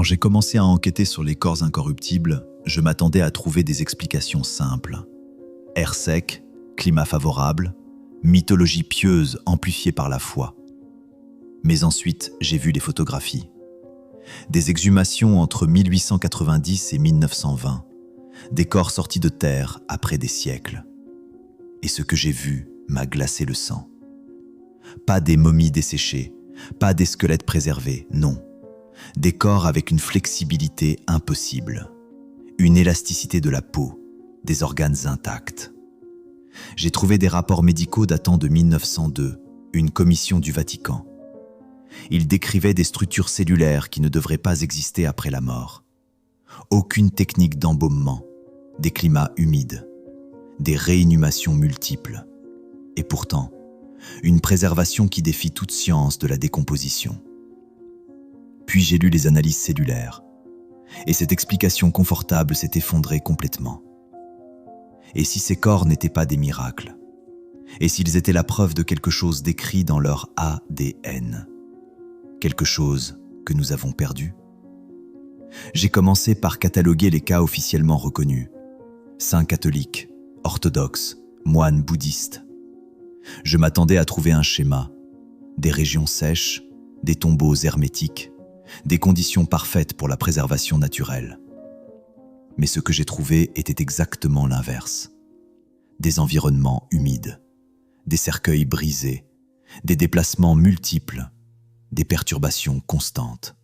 j'ai commencé à enquêter sur les corps incorruptibles, je m'attendais à trouver des explications simples. Air sec, climat favorable, mythologie pieuse amplifiée par la foi. Mais ensuite, j'ai vu les photographies. Des exhumations entre 1890 et 1920, des corps sortis de terre après des siècles. Et ce que j'ai vu m'a glacé le sang. Pas des momies desséchées, pas des squelettes préservés, non. Des corps avec une flexibilité impossible, une élasticité de la peau, des organes intacts. J'ai trouvé des rapports médicaux datant de 1902, une commission du Vatican. Ils décrivaient des structures cellulaires qui ne devraient pas exister après la mort. Aucune technique d'embaumement, des climats humides, des réinhumations multiples. Et pourtant, une préservation qui défie toute science de la décomposition. Puis j'ai lu les analyses cellulaires, et cette explication confortable s'est effondrée complètement. Et si ces corps n'étaient pas des miracles? Et s'ils étaient la preuve de quelque chose d'écrit dans leur ADN? Quelque chose que nous avons perdu? J'ai commencé par cataloguer les cas officiellement reconnus. Saints catholiques, orthodoxes, moines bouddhistes. Je m'attendais à trouver un schéma, des régions sèches, des tombeaux hermétiques, des conditions parfaites pour la préservation naturelle. Mais ce que j'ai trouvé était exactement l'inverse. Des environnements humides, des cercueils brisés, des déplacements multiples, des perturbations constantes.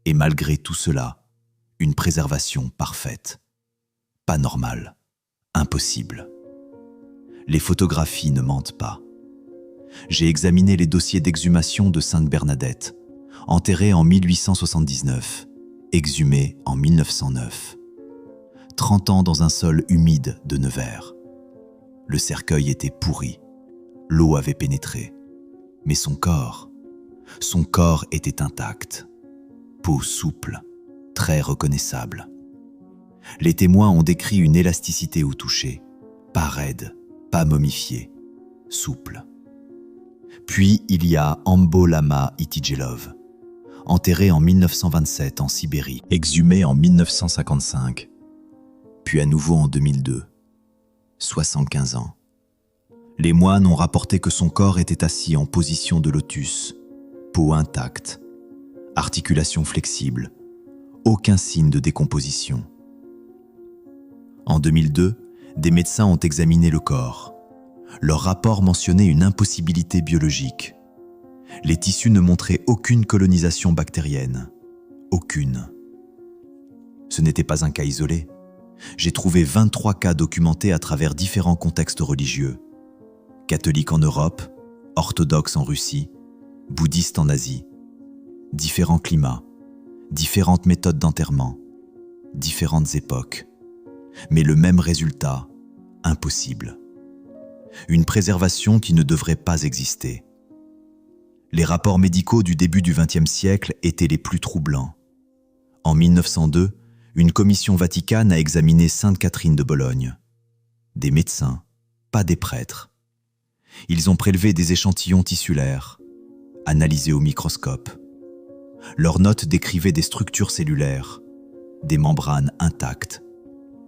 Et malgré tout cela, une préservation parfaite. Pas normale, impossible. Les photographies ne mentent pas. J'ai examiné les dossiers d'exhumation de Sainte Bernadette, enterrée en 1879, exhumée en 1909. 30 ans dans un sol humide de Nevers. Le cercueil était pourri, l'eau avait pénétré, mais son corps était intact. Peau souple, très reconnaissable. Les témoins ont décrit une élasticité au toucher, pas raide, pas momifiée, souple. Puis il y a Ambo Lama Itijelov, enterré en 1927 en Sibérie, exhumé en 1955, puis à nouveau en 2002, 75 ans. Les moines ont rapporté que son corps était assis en position de lotus, peau intacte, articulations flexibles, aucun signe de décomposition. En 2002, des médecins ont examiné le corps. Leur rapport mentionnait une impossibilité biologique. Les tissus ne montraient aucune colonisation bactérienne. Aucune. Ce n'était pas un cas isolé. J'ai trouvé 23 cas documentés à travers différents contextes religieux. Catholiques en Europe, orthodoxes en Russie, bouddhistes en Asie. Différents climats, différentes méthodes d'enterrement, différentes époques. Mais le même résultat, impossible. Une préservation qui ne devrait pas exister. Les rapports médicaux du début du XXe siècle étaient les plus troublants. En 1902, une commission vaticane a examiné Sainte Catherine de Bologne. Des médecins, pas des prêtres. Ils ont prélevé des échantillons tissulaires, analysés au microscope. Leurs notes décrivaient des structures cellulaires, des membranes intactes,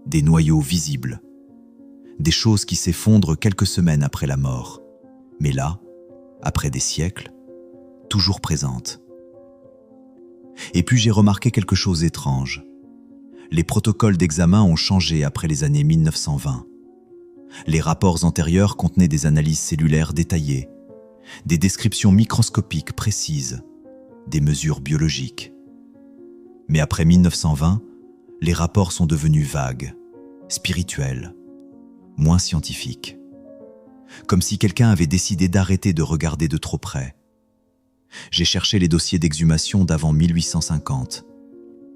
des noyaux visibles, des choses qui s'effondrent quelques semaines après la mort, mais là, après des siècles, toujours présentes. Et puis j'ai remarqué quelque chose d'étrange. Les protocoles d'examen ont changé après les années 1920. Les rapports antérieurs contenaient des analyses cellulaires détaillées, des descriptions microscopiques précises, des mesures biologiques. Mais après 1920, les rapports sont devenus vagues, spirituels, moins scientifiques. Comme si quelqu'un avait décidé d'arrêter de regarder de trop près. J'ai cherché les dossiers d'exhumation d'avant 1850.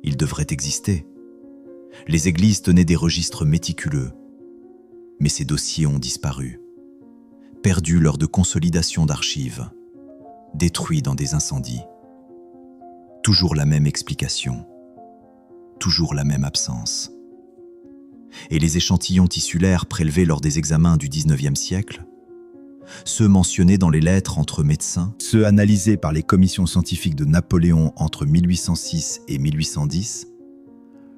Ils devraient exister. Les églises tenaient des registres méticuleux. Mais ces dossiers ont disparu, perdus lors de consolidation d'archives, détruits dans des incendies. Toujours la même explication, toujours la même absence. Et les échantillons tissulaires prélevés lors des examens du XIXe siècle, ceux mentionnés dans les lettres entre médecins, ceux analysés par les commissions scientifiques de Napoléon entre 1806 et 1810,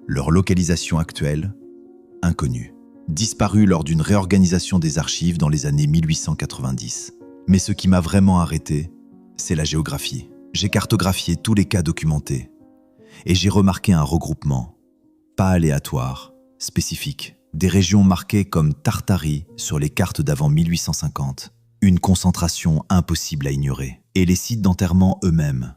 leur localisation actuelle, inconnue, disparue lors d'une réorganisation des archives dans les années 1890. Mais ce qui m'a vraiment arrêté, c'est la géographie. J'ai cartographié tous les cas documentés et j'ai remarqué un regroupement, pas aléatoire, spécifique, des régions marquées comme Tartarie sur les cartes d'avant 1850, une concentration impossible à ignorer, et les sites d'enterrement eux-mêmes,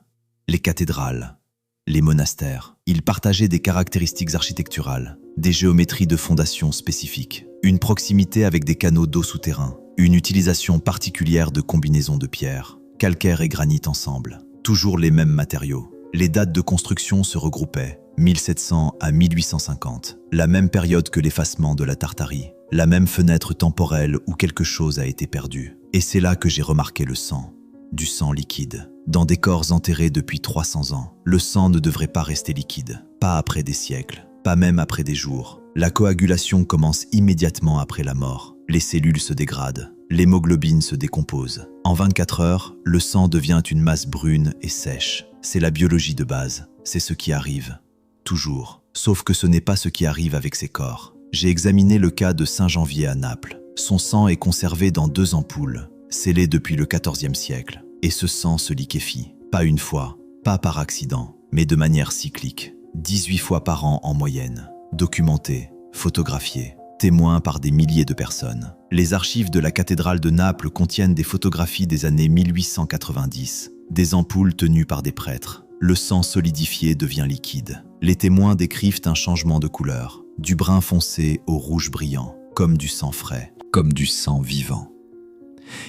les cathédrales, les monastères. Ils partageaient des caractéristiques architecturales, des géométries de fondation spécifiques, une proximité avec des canaux d'eau souterrains, une utilisation particulière de combinaisons de pierres, calcaire et granit ensemble, toujours les mêmes matériaux. Les dates de construction se regroupaient, 1700 à 1850, la même période que l'effacement de la Tartarie, la même fenêtre temporelle où quelque chose a été perdu. Et c'est là que j'ai remarqué le sang, du sang liquide. Dans des corps enterrés depuis 300 ans, le sang ne devrait pas rester liquide, pas après des siècles, pas même après des jours. La coagulation commence immédiatement après la mort. Les cellules se dégradent, l'hémoglobine se décompose. En 24 heures, le sang devient une masse brune et sèche. C'est la biologie de base, c'est ce qui arrive. Toujours. Sauf que ce n'est pas ce qui arrive avec ces corps. J'ai examiné le cas de Saint-Janvier à Naples. Son sang est conservé dans 2 ampoules, scellées depuis le XIVe siècle. Et ce sang se liquéfie. Pas une fois, pas par accident, mais de manière cyclique. 18 fois par an en moyenne. Documenté, photographié, témoin par des milliers de personnes. Les archives de la cathédrale de Naples contiennent des photographies des années 1890, des ampoules tenues par des prêtres. Le sang solidifié devient liquide. Les témoins décrivent un changement de couleur, du brun foncé au rouge brillant, comme du sang frais, comme du sang vivant.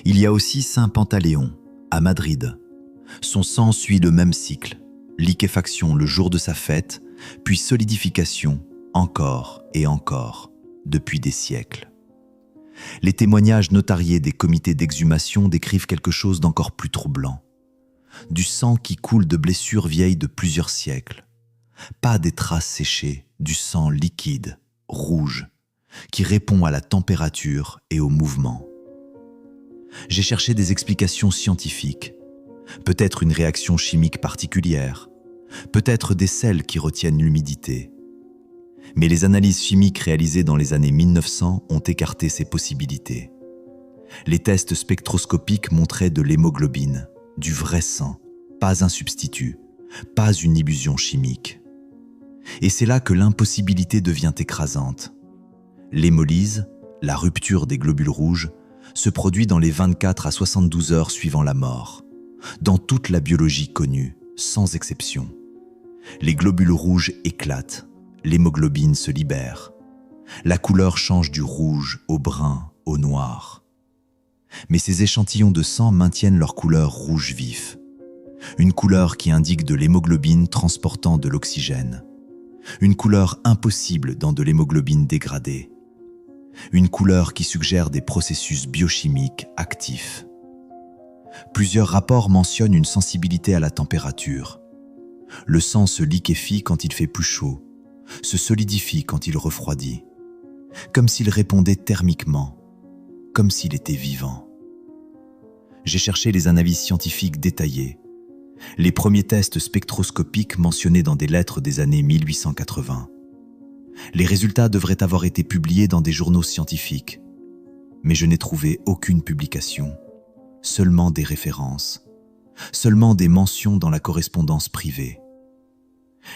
Il y a aussi Saint Pantaléon, à Madrid. Son sang suit le même cycle, liquéfaction le jour de sa fête, puis solidification, encore et encore, depuis des siècles. Les témoignages notariés des comités d'exhumation décrivent quelque chose d'encore plus troublant. Du sang qui coule de blessures vieilles de plusieurs siècles. Pas des traces séchées, du sang liquide, rouge, qui répond à la température et au mouvement. J'ai cherché des explications scientifiques, peut-être une réaction chimique particulière, peut-être des sels qui retiennent l'humidité. Mais les analyses chimiques réalisées dans les années 1900 ont écarté ces possibilités. Les tests spectroscopiques montraient de l'hémoglobine, du vrai sang, pas un substitut, pas une illusion chimique. Et c'est là que l'impossibilité devient écrasante. L'hémolyse, la rupture des globules rouges, se produit dans les 24 à 72 heures suivant la mort, dans toute la biologie connue, sans exception. Les globules rouges éclatent, l'hémoglobine se libère. La couleur change du rouge au brun, au noir. Mais ces échantillons de sang maintiennent leur couleur rouge vif, une couleur qui indique de l'hémoglobine transportant de l'oxygène, une couleur impossible dans de l'hémoglobine dégradée, une couleur qui suggère des processus biochimiques actifs. Plusieurs rapports mentionnent une sensibilité à la température. Le sang se liquéfie quand il fait plus chaud, se solidifie quand il refroidit, comme s'il répondait thermiquement, comme s'il était vivant. J'ai cherché les analyses scientifiques détaillées, les premiers tests spectroscopiques mentionnés dans des lettres des années 1880. Les résultats devraient avoir été publiés dans des journaux scientifiques, mais je n'ai trouvé aucune publication, seulement des références, seulement des mentions dans la correspondance privée.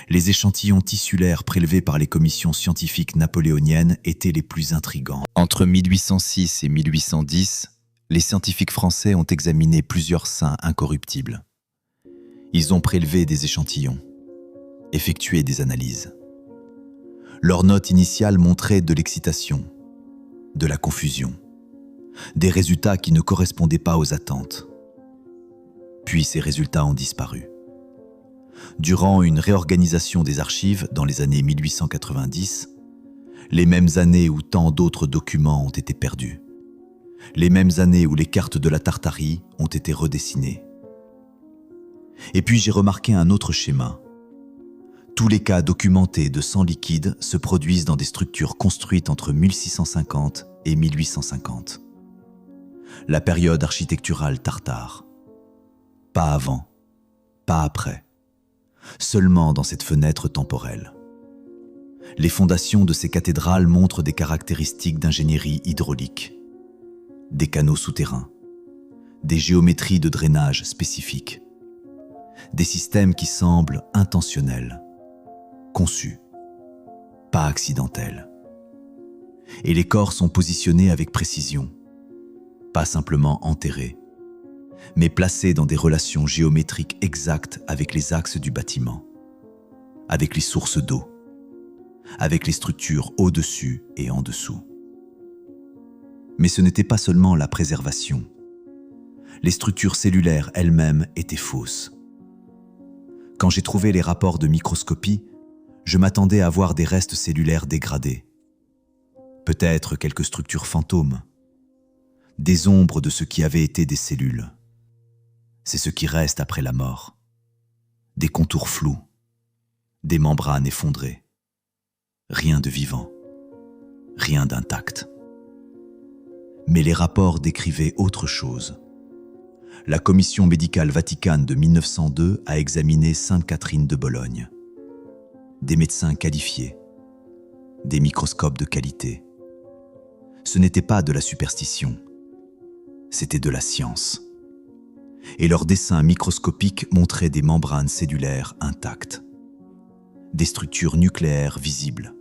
Les échantillons tissulaires prélevés par les commissions scientifiques napoléoniennes étaient les plus intrigants. Entre 1806 et 1810, les scientifiques français ont examiné plusieurs seins incorruptibles. Ils ont prélevé des échantillons, effectué des analyses. Leurs notes initiales montraient de l'excitation, de la confusion, des résultats qui ne correspondaient pas aux attentes. Puis ces résultats ont disparu. Durant une réorganisation des archives dans les années 1890, les mêmes années où tant d'autres documents ont été perdus, les mêmes années où les cartes de la Tartarie ont été redessinées. Et puis j'ai remarqué un autre schéma. Tous les cas documentés de sang liquide se produisent dans des structures construites entre 1650 et 1850. la période architecturale tartare. Pas avant, pas après, seulement dans cette fenêtre temporelle. Les fondations de ces cathédrales montrent des caractéristiques d'ingénierie hydraulique, des canaux souterrains, des géométries de drainage spécifiques, des systèmes qui semblent intentionnels, conçus, pas accidentels. Et les corps sont positionnés avec précision, pas simplement enterrés, mais placés dans des relations géométriques exactes avec les axes du bâtiment, avec les sources d'eau, avec les structures au-dessus et en dessous. Mais ce n'était pas seulement la préservation. Les structures cellulaires elles-mêmes étaient fausses. Quand j'ai trouvé les rapports de microscopie, je m'attendais à voir des restes cellulaires dégradés. Peut-être quelques structures fantômes, des ombres de ce qui avait été des cellules. C'est ce qui reste après la mort. Des contours flous, des membranes effondrées. Rien de vivant, rien d'intact. Mais les rapports décrivaient autre chose. La Commission médicale vaticane de 1902 a examiné Sainte-Catherine de Bologne. Des médecins qualifiés, des microscopes de qualité. Ce n'était pas de la superstition, c'était de la science. Et leurs dessins microscopiques montraient des membranes cellulaires intactes, des structures nucléaires visibles,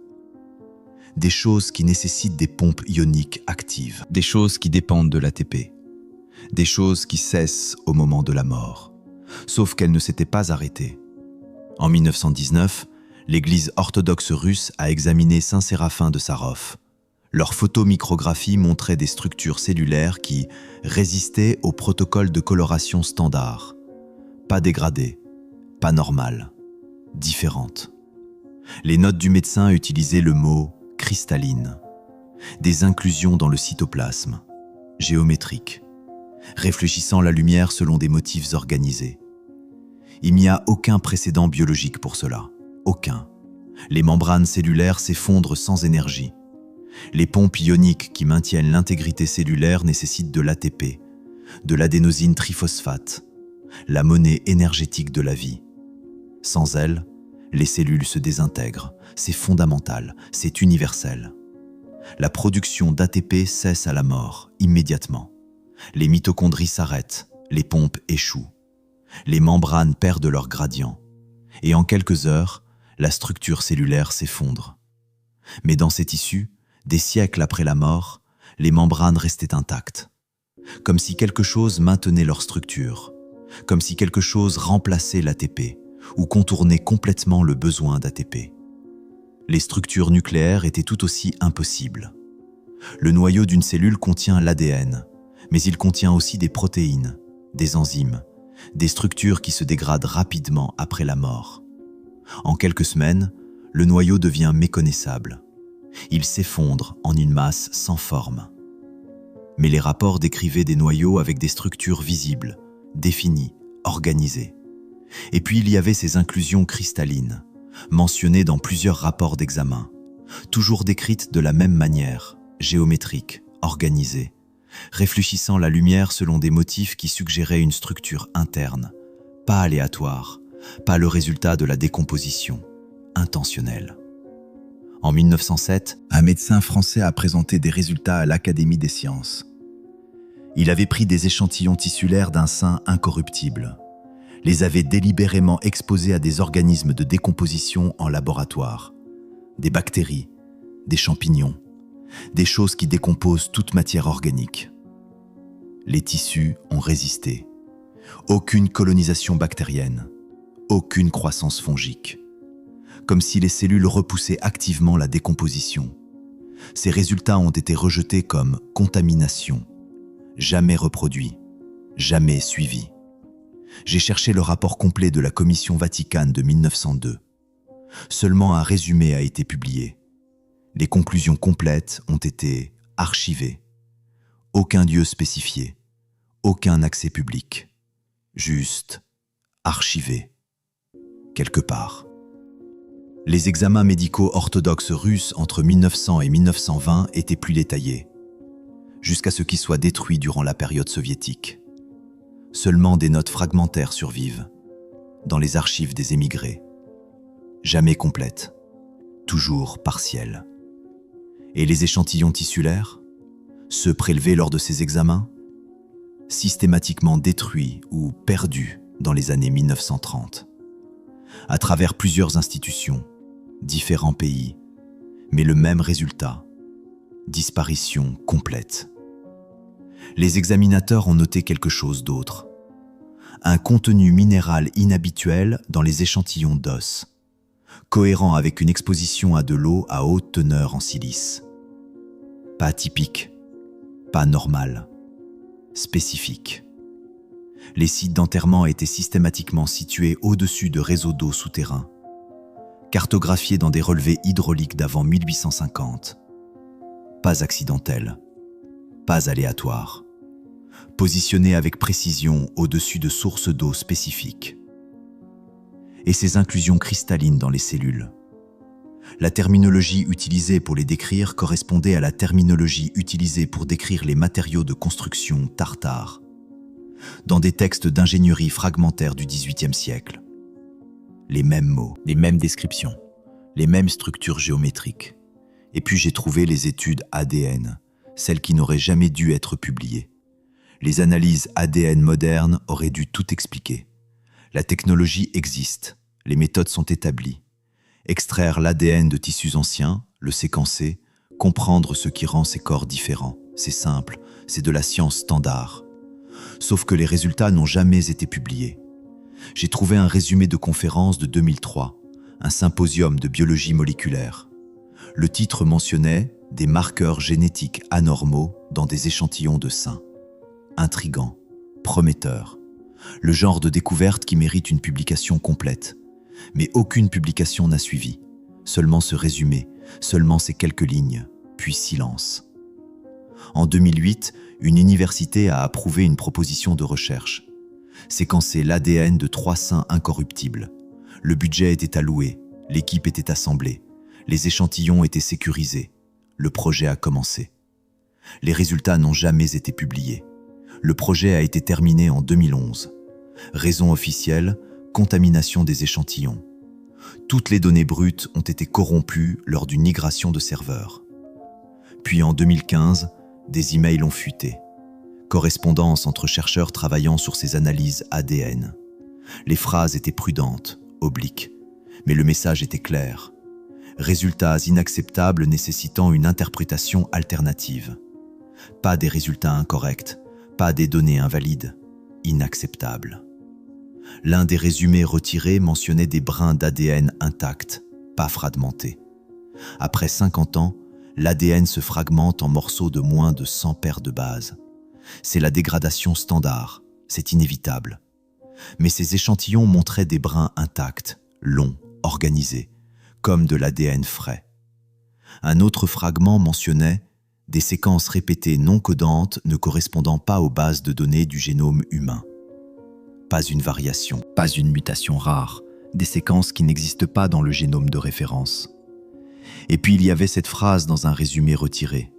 des choses qui nécessitent des pompes ioniques actives, des choses qui dépendent de l'ATP, des choses qui cessent au moment de la mort, sauf qu'elles ne s'étaient pas arrêtées. En 1919, l'Église orthodoxe russe a examiné Saint-Séraphin de Sarov. Leur photomicrographie montrait des structures cellulaires qui résistaient au protocole de coloration standard. Pas dégradées, pas normales, différentes. Les notes du médecin utilisaient le mot « cristalline », des inclusions dans le cytoplasme, géométriques, réfléchissant la lumière selon des motifs organisés. Il n'y a aucun précédent biologique pour cela, aucun. Les membranes cellulaires s'effondrent sans énergie. Les pompes ioniques qui maintiennent l'intégrité cellulaire nécessitent de l'ATP, de l'adénosine triphosphate, la monnaie énergétique de la vie. Sans elle, les cellules se désintègrent, c'est fondamental, c'est universel. La production d'ATP cesse à la mort, immédiatement. Les mitochondries s'arrêtent, les pompes échouent. Les membranes perdent leur gradient. Et en quelques heures, la structure cellulaire s'effondre. Mais dans ces tissus, des siècles après la mort, les membranes restaient intactes. Comme si quelque chose maintenait leur structure, comme si quelque chose remplaçait l'ATP ou contournait complètement le besoin d'ATP. Les structures nucléaires étaient tout aussi impossibles. Le noyau d'une cellule contient l'ADN, mais il contient aussi des protéines, des enzymes, des structures qui se dégradent rapidement après la mort. En quelques semaines, le noyau devient méconnaissable. Il s'effondre en une masse sans forme. Mais les rapports décrivaient des noyaux avec des structures visibles, définies, organisées. Et puis il y avait ces inclusions cristallines, mentionnées dans plusieurs rapports d'examen, toujours décrites de la même manière, géométriques, organisées, réfléchissant la lumière selon des motifs qui suggéraient une structure interne, pas aléatoire, pas le résultat de la décomposition, intentionnelle. En 1907, un médecin français a présenté des résultats à l'Académie des sciences. Il avait pris des échantillons tissulaires d'un sein incorruptible, les avait délibérément exposés à des organismes de décomposition en laboratoire, des bactéries, des champignons, des choses qui décomposent toute matière organique. Les tissus ont résisté. Aucune colonisation bactérienne, aucune croissance fongique. Comme si les cellules repoussaient activement la décomposition. Ces résultats ont été rejetés comme contamination, jamais reproduits, jamais suivis. J'ai cherché le rapport complet de la Commission vaticane de 1902. Seulement un résumé a été publié. Les conclusions complètes ont été archivées. Aucun lieu spécifié, aucun accès public. Juste archivé, quelque part. Les examens médicaux orthodoxes russes entre 1900 et 1920 étaient plus détaillés. jusqu'à ce qu'il soit détruit durant la période soviétique. Seulement des notes fragmentaires survivent, dans les archives des émigrés. Jamais complètes, toujours partielles. Et les échantillons tissulaires, ceux prélevés lors de ces examens, systématiquement détruits ou perdus dans les années 1930, à travers plusieurs institutions, différents pays, mais le même résultat, disparition complète. Les examinateurs ont noté quelque chose d'autre. Un contenu minéral inhabituel dans les échantillons d'os, cohérent avec une exposition à de l'eau à haute teneur en silice. Pas atypique, pas normal, spécifique. Les sites d'enterrement étaient systématiquement situés au-dessus de réseaux d'eau souterrains, cartographiés dans des relevés hydrauliques d'avant 1850. Pas accidentel, pas aléatoire, positionnés avec précision au-dessus de sources d'eau spécifiques. Et ces inclusions cristallines dans les cellules. La terminologie utilisée pour les décrire correspondait à la terminologie utilisée pour décrire les matériaux de construction tartares, dans des textes d'ingénierie fragmentaire du XVIIIe siècle. Les mêmes mots, les mêmes descriptions, les mêmes structures géométriques. Et puis j'ai trouvé les études ADN, celles qui n'auraient jamais dû être publiées. Les analyses ADN modernes auraient dû tout expliquer. La technologie existe, les méthodes sont établies. Extraire l'ADN de tissus anciens, le séquencer, comprendre ce qui rend ces corps différents. C'est simple, c'est de la science standard. Sauf que les résultats n'ont jamais été publiés. J'ai trouvé un résumé de conférence de 2003, un symposium de biologie moléculaire. Le titre mentionnait « Des marqueurs génétiques anormaux dans des échantillons de sein ». Intriguant, prometteur. Le genre de découverte qui mérite une publication complète. Mais aucune publication n'a suivi. Seulement ce résumé, seulement ces quelques lignes, puis silence. En 2008, une université a approuvé une proposition de recherche. Séquencer l'ADN de 3 seins incorruptibles. Le budget était alloué, l'équipe était assemblée, les échantillons étaient sécurisés. Le projet a commencé. Les résultats n'ont jamais été publiés. Le projet a été terminé en 2011. Raison officielle, contamination des échantillons. Toutes les données brutes ont été corrompues lors d'une migration de serveurs. Puis en 2015, des emails ont fuité. Correspondance entre chercheurs travaillant sur ces analyses ADN. Les phrases étaient prudentes, obliques, mais le message était clair. Résultats inacceptables nécessitant une interprétation alternative. Pas des résultats incorrects, pas des données invalides, inacceptables. L'un des résumés retirés mentionnait des brins d'ADN intacts, pas fragmentés. Après 50 ans, l'ADN se fragmente en morceaux de moins de 100 paires de bases. C'est la dégradation standard, c'est inévitable. Mais ces échantillons montraient des brins intacts, longs, organisés, comme de l'ADN frais. Un autre fragment mentionnait des séquences répétées non codantes ne correspondant pas aux bases de données du génome humain. Pas une variation, pas une mutation rare, des séquences qui n'existent pas dans le génome de référence. Et puis il y avait cette phrase dans un résumé retiré.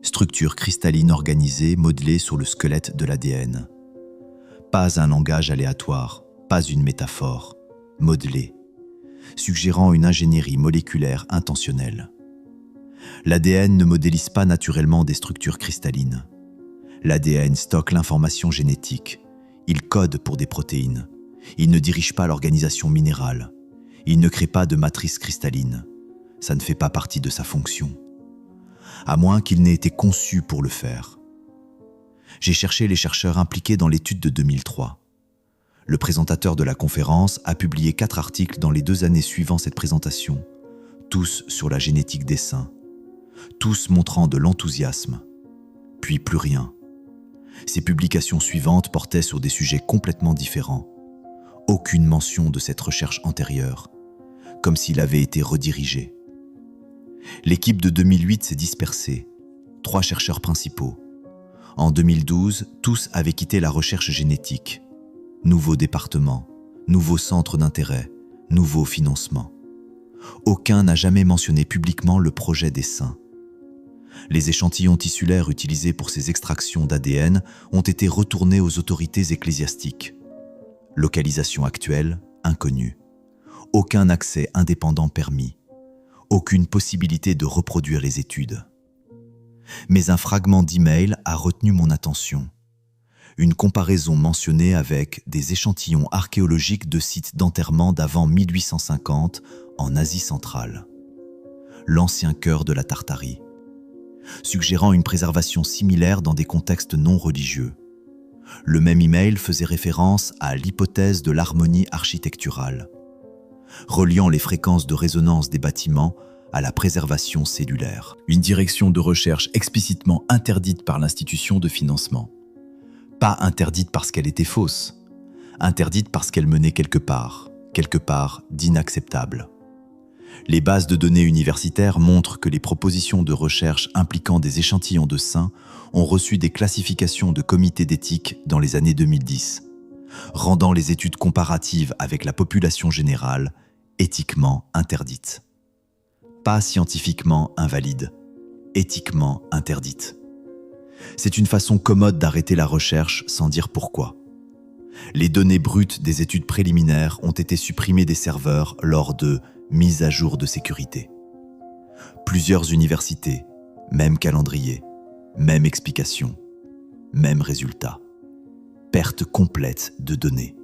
Structure cristalline organisée modelée sur le squelette de l'ADN. Pas un langage aléatoire, pas une métaphore, modelée, suggérant une ingénierie moléculaire intentionnelle. L'ADN ne modélise pas naturellement des structures cristallines. L'ADN stocke l'information génétique. Il code pour des protéines. Il ne dirige pas l'organisation minérale. Il ne crée pas de matrice cristalline. Ça ne fait pas partie de sa fonction. À moins qu'il n'ait été conçu pour le faire. J'ai cherché les chercheurs impliqués dans l'étude de 2003. Le présentateur de la conférence a publié 4 articles dans les 2 années suivant cette présentation, tous sur la génétique des seins, tous montrant de l'enthousiasme, puis plus rien. Ces publications suivantes portaient sur des sujets complètement différents. Aucune mention de cette recherche antérieure, comme s'il avait été redirigé. L'équipe de 2008 s'est dispersée, 3 chercheurs principaux. En 2012, tous avaient quitté la recherche génétique. Nouveau département, nouveau centre d'intérêt, nouveau financement. Aucun n'a jamais mentionné publiquement le projet des seins. Les échantillons tissulaires utilisés pour ces extractions d'ADN ont été retournés aux autorités ecclésiastiques. Localisation actuelle, inconnue. Aucun accès indépendant permis. Aucune possibilité de reproduire les études. Mais un fragment d'email a retenu mon attention. Une comparaison mentionnée avec des échantillons archéologiques de sites d'enterrement d'avant 1850 en Asie centrale. L'ancien cœur de la Tartarie, suggérant une préservation similaire dans des contextes non religieux. Le même email faisait référence à l'hypothèse de l'harmonie architecturale, reliant les fréquences de résonance des bâtiments à la préservation cellulaire. Une direction de recherche explicitement interdite par l'institution de financement. Pas interdite parce qu'elle était fausse, interdite parce qu'elle menait quelque part d'inacceptable. Les bases de données universitaires montrent que les propositions de recherche impliquant des échantillons de seins ont reçu des classifications de comités d'éthique dans les années 2010, rendant les études comparatives avec la population générale éthiquement interdites. Pas scientifiquement invalides, éthiquement interdites. C'est une façon commode d'arrêter la recherche sans dire pourquoi. Les données brutes des études préliminaires ont été supprimées des serveurs lors de mise à jour de sécurité. Plusieurs universités, même calendrier, même explication, même résultat. Perte complète de données.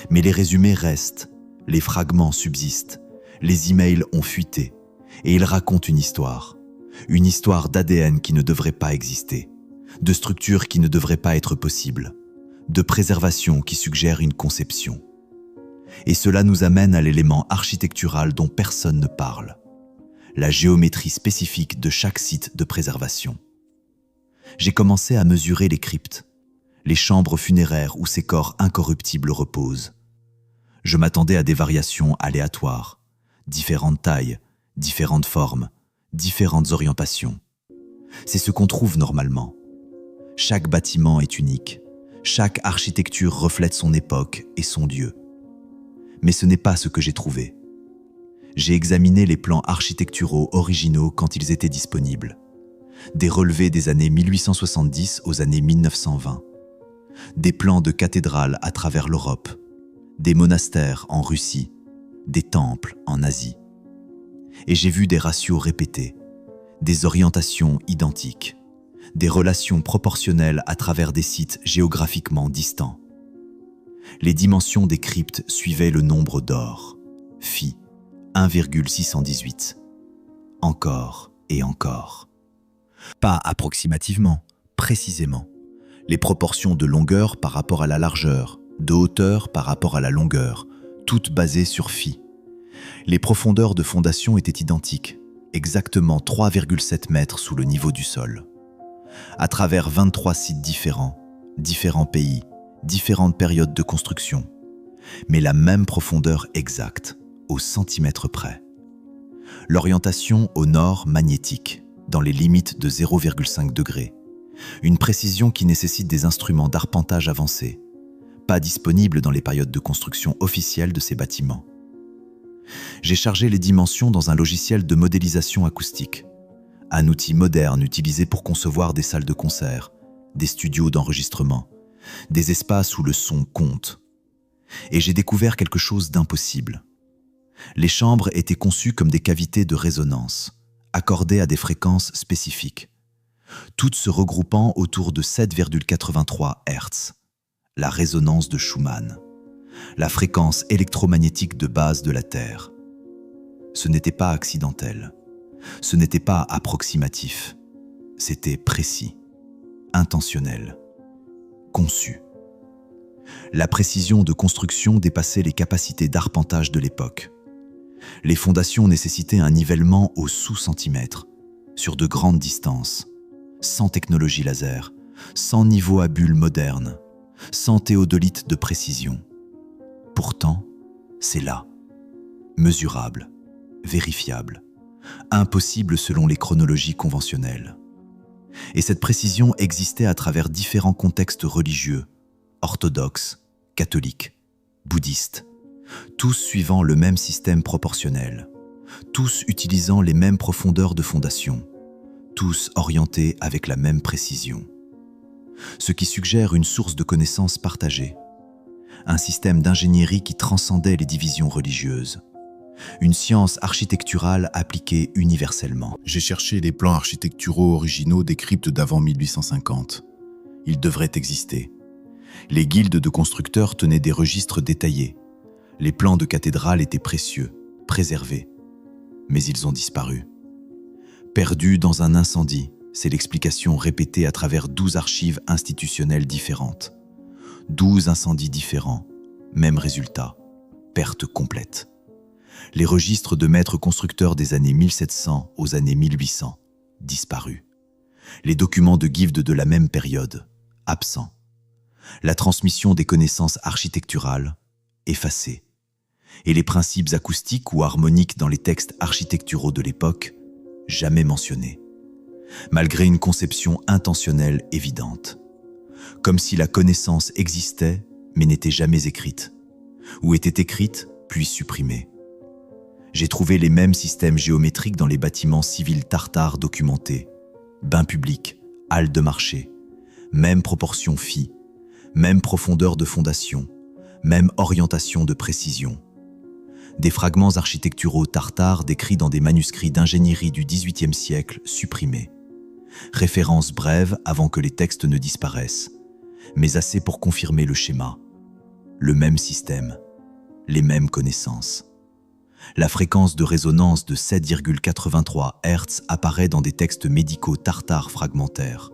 Mais les résumés restent, les fragments subsistent, les emails ont fuité, et ils racontent une histoire d'ADN qui ne devrait pas exister, de structures qui ne devraient pas être possibles, de préservation qui suggère une conception. Et cela nous amène à l'élément architectural dont personne ne parle, la géométrie spécifique de chaque site de préservation. J'ai commencé à mesurer les cryptes, les chambres funéraires où ces corps incorruptibles reposent. Je m'attendais à des variations aléatoires, différentes tailles, différentes formes, différentes orientations. C'est ce qu'on trouve normalement. Chaque bâtiment est unique, chaque architecture reflète son époque et son lieu. Mais ce n'est pas ce que j'ai trouvé. J'ai examiné les plans architecturaux originaux quand ils étaient disponibles. Des relevés des années 1870 aux années 1920. Des plans de cathédrales à travers l'Europe. Des monastères en Russie. Des temples en Asie. Et j'ai vu des ratios répétés, des orientations identiques, des relations proportionnelles à travers des sites géographiquement distants. Les dimensions des cryptes suivaient le nombre d'or, phi 1,618. Encore et encore. Pas approximativement, précisément. Les proportions de longueur par rapport à la largeur, de hauteur par rapport à la longueur, toutes basées sur phi. Les profondeurs de fondation étaient identiques, exactement 3,7 mètres sous le niveau du sol. À travers 23 sites différents pays, différentes périodes de construction, mais la même profondeur exacte, au centimètre près. L'orientation au nord magnétique, dans les limites de 0,5 degrés. Une précision qui nécessite des instruments d'arpentage avancés, pas disponibles dans les périodes de construction officielles de ces bâtiments. J'ai chargé les dimensions dans un logiciel de modélisation acoustique, un outil moderne utilisé pour concevoir des salles de concert, des studios d'enregistrement, des espaces où le son compte. Et j'ai découvert quelque chose d'impossible. Les chambres étaient conçues comme des cavités de résonance, accordées à des fréquences spécifiques, toutes se regroupant autour de 7,83 Hz, la résonance de Schumann, la fréquence électromagnétique de base de la Terre. Ce n'était pas accidentel, ce n'était pas approximatif, c'était précis, intentionnel, conçu. La précision de construction dépassait les capacités d'arpentage de l'époque. Les fondations nécessitaient un nivellement au sous-centimètre, sur de grandes distances, sans technologie laser, sans niveau à bulles moderne, sans théodolite de précision. Pourtant, c'est là, mesurable, vérifiable, impossible selon les chronologies conventionnelles. Et cette précision existait à travers différents contextes religieux, orthodoxes, catholiques, bouddhistes, tous suivant le même système proportionnel, tous utilisant les mêmes profondeurs de fondation, tous orientés avec la même précision. Ce qui suggère une source de connaissances partagée, un système d'ingénierie qui transcendait les divisions religieuses, une science architecturale appliquée universellement. J'ai cherché les plans architecturaux originaux des cryptes d'avant 1850. Ils devraient exister. Les guildes de constructeurs tenaient des registres détaillés. Les plans de cathédrales étaient précieux, préservés. Mais ils ont disparu. Perdus dans un incendie, c'est l'explication répétée à travers 12 archives institutionnelles différentes. 12 incendies différents, même résultat, perte complète. Les registres de maîtres constructeurs des années 1700 aux années 1800, disparus. Les documents de Gifford de la même période, absents. La transmission des connaissances architecturales, effacée. Et les principes acoustiques ou harmoniques dans les textes architecturaux de l'époque, jamais mentionnés. Malgré une conception intentionnelle évidente. Comme si la connaissance existait, mais n'était jamais écrite. Ou était écrite, puis supprimée. J'ai trouvé les mêmes systèmes géométriques dans les bâtiments civils tartares documentés. Bains publics, halles de marché, même proportion phi, même profondeur de fondation, même orientation de précision. Des fragments architecturaux tartares décrits dans des manuscrits d'ingénierie du XVIIIe siècle supprimés. Références brèves avant que les textes ne disparaissent, mais assez pour confirmer le schéma. Le même système, les mêmes connaissances. La fréquence de résonance de 7,83 Hz apparaît dans des textes médicaux tartares fragmentaires,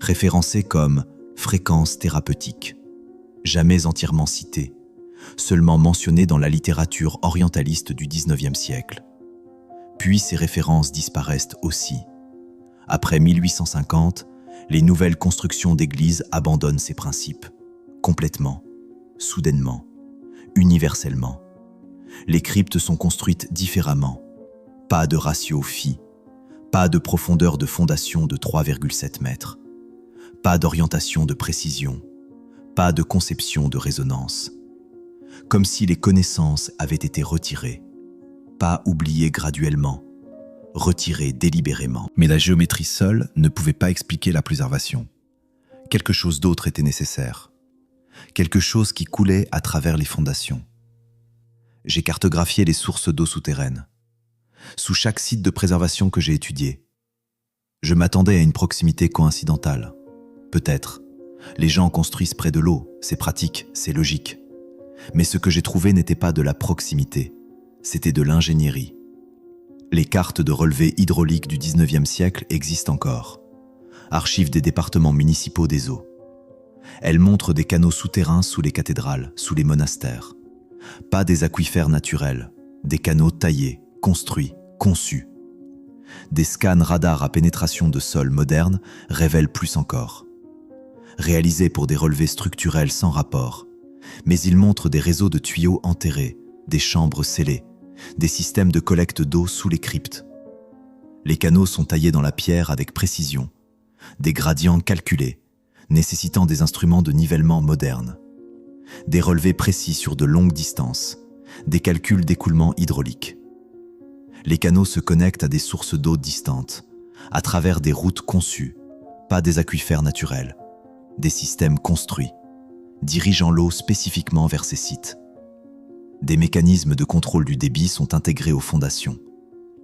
référencés comme fréquence thérapeutique, jamais entièrement citée, seulement mentionnée dans la littérature orientaliste du XIXe siècle. Puis ces références disparaissent aussi. Après 1850, les nouvelles constructions d'églises abandonnent ces principes, complètement, soudainement, universellement. Les cryptes sont construites différemment. Pas de ratio phi, pas de profondeur de fondation de 3,7 mètres, pas d'orientation de précision, pas de conception de résonance. Comme si les connaissances avaient été retirées, pas oubliées graduellement, retirées délibérément. Mais la géométrie seule ne pouvait pas expliquer la préservation. Quelque chose d'autre était nécessaire. Quelque chose qui coulait à travers les fondations. J'ai cartographié les sources d'eau souterraines. Sous chaque site de préservation que j'ai étudié, je m'attendais à une proximité coïncidentale. Peut-être. Les gens construisent près de l'eau, c'est pratique, c'est logique. Mais ce que j'ai trouvé n'était pas de la proximité, c'était de l'ingénierie. Les cartes de relevés hydrauliques du XIXe siècle existent encore. Archives des départements municipaux des eaux. Elles montrent des canaux souterrains sous les cathédrales, sous les monastères. Pas des aquifères naturels, des canaux taillés, construits, conçus. Des scans radars à pénétration de sol modernes révèlent plus encore. Réalisés pour des relevés structurels sans rapport, mais ils montrent des réseaux de tuyaux enterrés, des chambres scellées, des systèmes de collecte d'eau sous les cryptes. Les canaux sont taillés dans la pierre avec précision, des gradients calculés, nécessitant des instruments de nivellement modernes. Des relevés précis sur de longues distances, des calculs d'écoulement hydraulique. Les canaux se connectent à des sources d'eau distantes, à travers des routes conçues, pas des aquifères naturels, des systèmes construits, dirigeant l'eau spécifiquement vers ces sites. Des mécanismes de contrôle du débit sont intégrés aux fondations.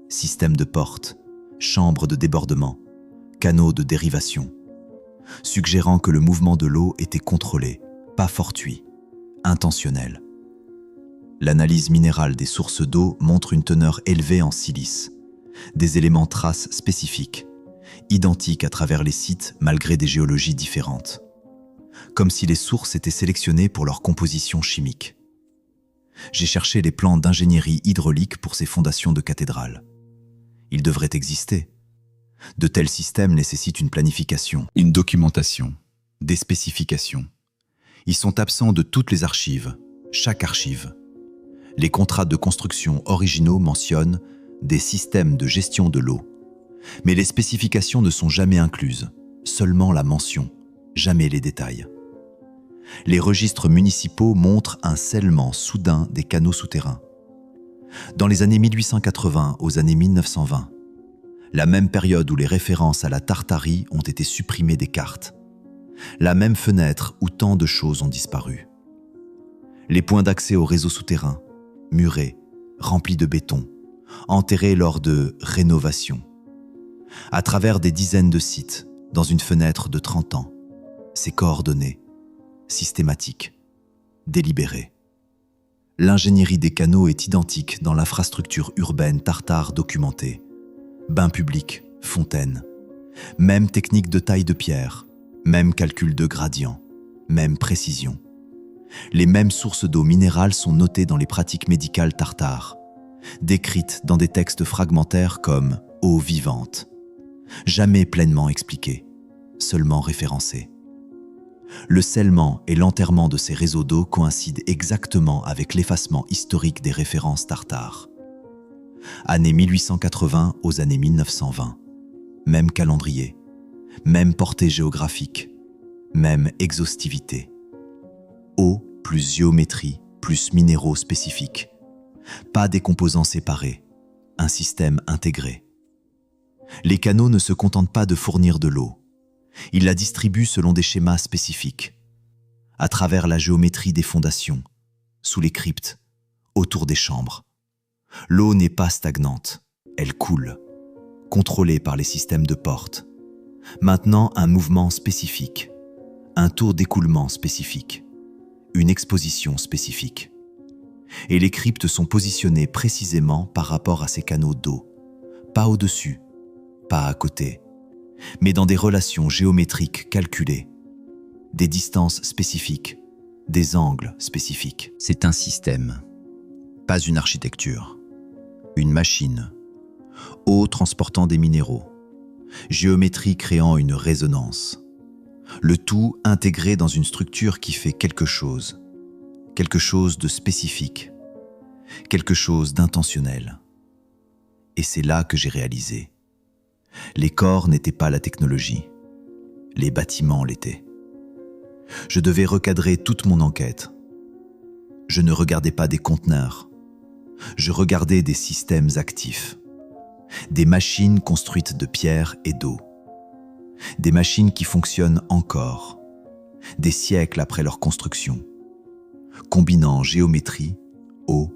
Systèmes de portes, chambres de débordement, canaux de dérivation, suggérant que le mouvement de l'eau était contrôlé, pas fortuit, intentionnel. L'analyse minérale des sources d'eau montre une teneur élevée en silice, des éléments traces spécifiques, identiques à travers les sites malgré des géologies différentes. Comme si les sources étaient sélectionnées pour leur composition chimique. J'ai cherché les plans d'ingénierie hydraulique pour ces fondations de cathédrales. Ils devraient exister. De tels systèmes nécessitent une planification, une documentation, des spécifications. Ils sont absents de toutes les archives, chaque archive. Les contrats de construction originaux mentionnent des systèmes de gestion de l'eau. Mais les spécifications ne sont jamais incluses, seulement la mention, jamais les détails. Les registres municipaux montrent un scellement soudain des canaux souterrains. Dans les années 1880 aux années 1920, La même période où les références à la Tartarie ont été supprimées des cartes. La même fenêtre où tant de choses ont disparu. Les points d'accès au réseau souterrain, murés, remplis de béton, enterrés lors de rénovations. À travers des dizaines de sites, dans une fenêtre de 30 ans, c'est coordonné, systématique, délibéré. L'ingénierie des canaux est identique dans l'infrastructure urbaine tartare documentée. Bains publics, fontaines, même technique de taille de pierre, même calcul de gradient, même précision. Les mêmes sources d'eau minérale sont notées dans les pratiques médicales tartares, décrites dans des textes fragmentaires comme « eau vivante », jamais pleinement expliquées, seulement référencées. Le scellement et l'enterrement de ces réseaux d'eau coïncident exactement avec l'effacement historique des références tartares. Années 1880 aux années 1920. Même calendrier, même portée géographique, même exhaustivité. Eau plus géométrie plus minéraux spécifiques. Pas des composants séparés, un système intégré. Les canaux ne se contentent pas de fournir de l'eau. Ils la distribuent selon des schémas spécifiques, à travers la géométrie des fondations, sous les cryptes, autour des chambres. L'eau n'est pas stagnante, elle coule, contrôlée par les systèmes de portes. Maintenant, un mouvement spécifique, un tour d'écoulement spécifique, une exposition spécifique. Et les cryptes sont positionnées précisément par rapport à ces canaux d'eau, pas au-dessus, pas à côté, mais dans des relations géométriques calculées, des distances spécifiques, des angles spécifiques. C'est un système, pas une architecture, une machine, eau transportant des minéraux, géométrie créant une résonance, le tout intégré dans une structure qui fait quelque chose de spécifique, quelque chose d'intentionnel. Et c'est là que j'ai réalisé. Les corps n'étaient pas la technologie, les bâtiments l'étaient. Je devais recadrer toute mon enquête. Je ne regardais pas des conteneurs, je regardais des systèmes actifs, des machines construites de pierre et d'eau, des machines qui fonctionnent encore, des siècles après leur construction, combinant géométrie, eau,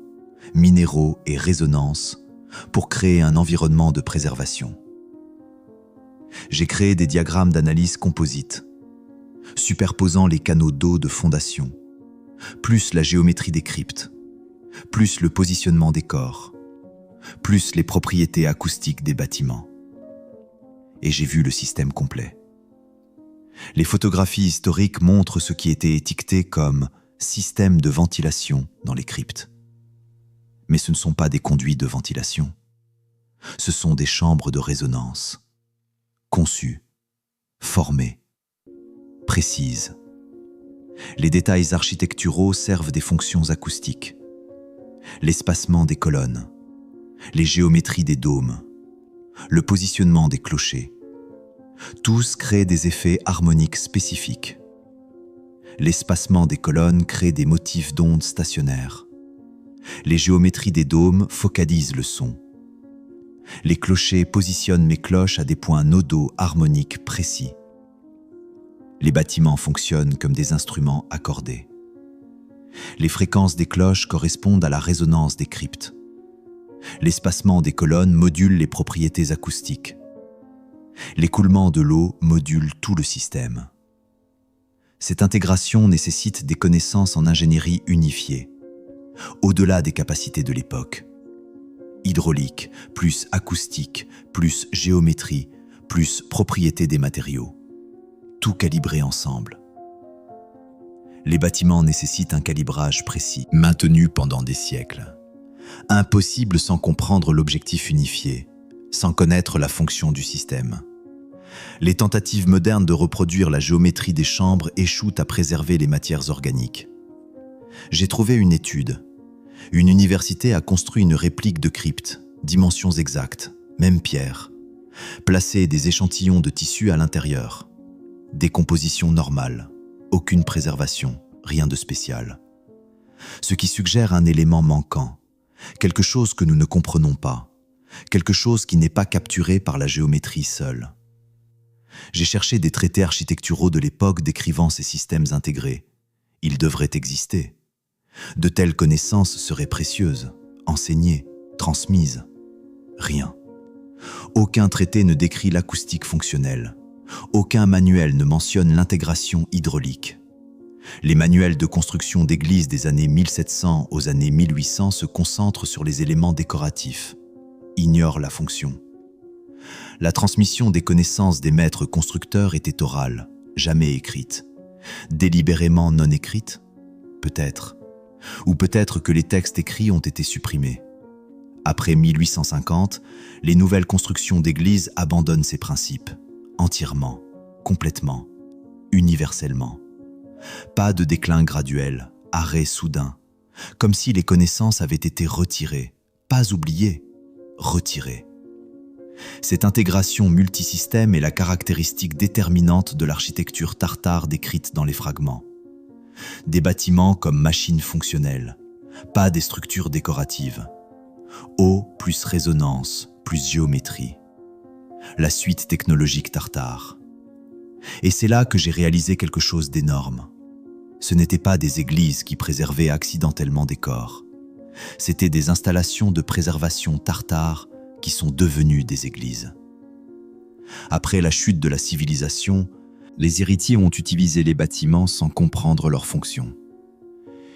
minéraux et résonance pour créer un environnement de préservation. J'ai créé des diagrammes d'analyse composite, superposant les canaux d'eau de fondation, plus la géométrie des cryptes, plus le positionnement des corps, plus les propriétés acoustiques des bâtiments. Et j'ai vu le système complet. Les photographies historiques montrent ce qui était étiqueté comme système de ventilation dans les cryptes. Mais ce ne sont pas des conduits de ventilation. Ce sont des chambres de résonance, conçues, formées, précises. Les détails architecturaux servent des fonctions acoustiques. L'espacement des colonnes, les géométries des dômes, le positionnement des clochers. Tous créent des effets harmoniques spécifiques. L'espacement des colonnes crée des motifs d'ondes stationnaires. Les géométries des dômes focalisent le son. Les clochers positionnent mes cloches à des points nodaux harmoniques précis. Les bâtiments fonctionnent comme des instruments accordés. Les fréquences des cloches correspondent à la résonance des cryptes. L'espacement des colonnes module les propriétés acoustiques. L'écoulement de l'eau module tout le système. Cette intégration nécessite des connaissances en ingénierie unifiées, au-delà des capacités de l'époque. Hydraulique, plus acoustique, plus géométrie, plus propriété des matériaux. Tout calibré ensemble. Les bâtiments nécessitent un calibrage précis, maintenu pendant des siècles. Impossible sans comprendre l'objectif unifié, sans connaître la fonction du système. Les tentatives modernes de reproduire la géométrie des chambres échouent à préserver les matières organiques. J'ai trouvé une étude. Une université a construit une réplique de crypte, dimensions exactes, même pierre, placé des échantillons de tissu à l'intérieur. Décomposition normale, aucune préservation, rien de spécial. Ce qui suggère un élément manquant, quelque chose que nous ne comprenons pas, quelque chose qui n'est pas capturé par la géométrie seule. J'ai cherché des traités architecturaux de l'époque décrivant ces systèmes intégrés. Ils devraient exister. De telles connaissances seraient précieuses, enseignées, transmises. Rien. Aucun traité ne décrit l'acoustique fonctionnelle. Aucun manuel ne mentionne l'intégration hydraulique. Les manuels de construction d'églises des années 1700 aux années 1800 se concentrent sur les éléments décoratifs, ignorent la fonction. La transmission des connaissances des maîtres constructeurs était orale, jamais écrite. Délibérément non écrite? Peut-être. Ou peut-être que les textes écrits ont été supprimés. Après 1850, les nouvelles constructions d'églises abandonnent ces principes, entièrement, complètement, universellement. Pas de déclin graduel, arrêt soudain, comme si les connaissances avaient été retirées, pas oubliées, retirées. Cette intégration multisystème est la caractéristique déterminante de l'architecture tartare décrite dans les fragments. Des bâtiments comme machines fonctionnelles, pas des structures décoratives. Eau plus résonance, plus géométrie. La suite technologique tartare. Et c'est là que j'ai réalisé quelque chose d'énorme. Ce n'étaient pas des églises qui préservaient accidentellement des corps. C'étaient des installations de préservation tartare qui sont devenues des églises. Après la chute de la civilisation, les héritiers ont utilisé les bâtiments sans comprendre leur fonction.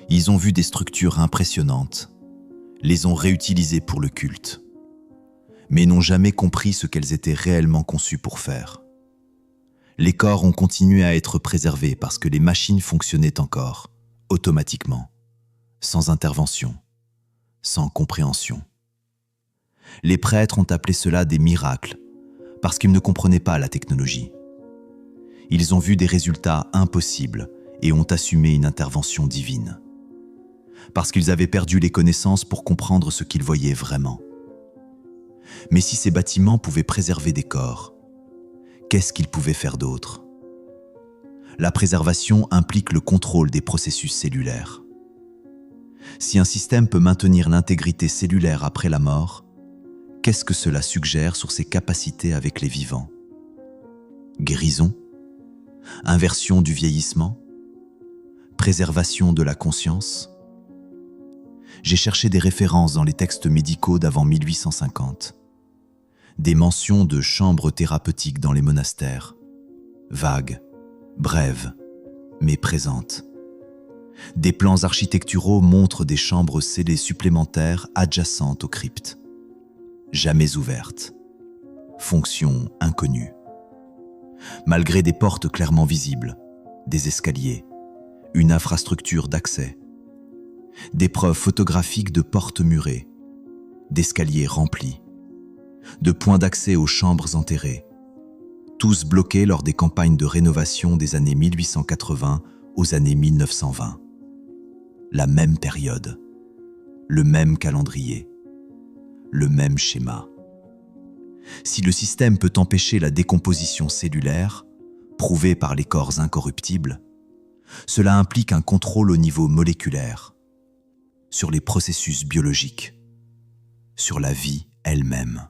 Ils ont vu des structures impressionnantes, les ont réutilisées pour le culte, mais n'ont jamais compris ce qu'elles étaient réellement conçues pour faire. Les corps ont continué à être préservés parce que les machines fonctionnaient encore, automatiquement, sans intervention, sans compréhension. Les prêtres ont appelé cela des miracles, parce qu'ils ne comprenaient pas la technologie. Ils ont vu des résultats impossibles et ont assumé une intervention divine. Parce qu'ils avaient perdu les connaissances pour comprendre ce qu'ils voyaient vraiment. Mais si ces bâtiments pouvaient préserver des corps, qu'est-ce qu'ils pouvaient faire d'autre? La préservation implique le contrôle des processus cellulaires. Si un système peut maintenir l'intégrité cellulaire après la mort, qu'est-ce que cela suggère sur ses capacités avec les vivants? Guérison? Inversion du vieillissement? Préservation de la conscience? J'ai cherché des références dans les textes médicaux d'avant 1850. Des mentions de chambres thérapeutiques dans les monastères. Vagues, brèves, mais présentes. Des plans architecturaux montrent des chambres scellées supplémentaires adjacentes aux cryptes. Jamais ouvertes. Fonction inconnue. Malgré des portes clairement visibles, des escaliers, une infrastructure d'accès, des preuves photographiques de portes murées, d'escaliers remplis, de points d'accès aux chambres enterrées, tous bloqués lors des campagnes de rénovation des années 1880 aux années 1920. La même période, le même calendrier, le même schéma. Si le système peut empêcher la décomposition cellulaire, prouvée par les corps incorruptibles, cela implique un contrôle au niveau moléculaire, sur les processus biologiques, sur la vie elle-même.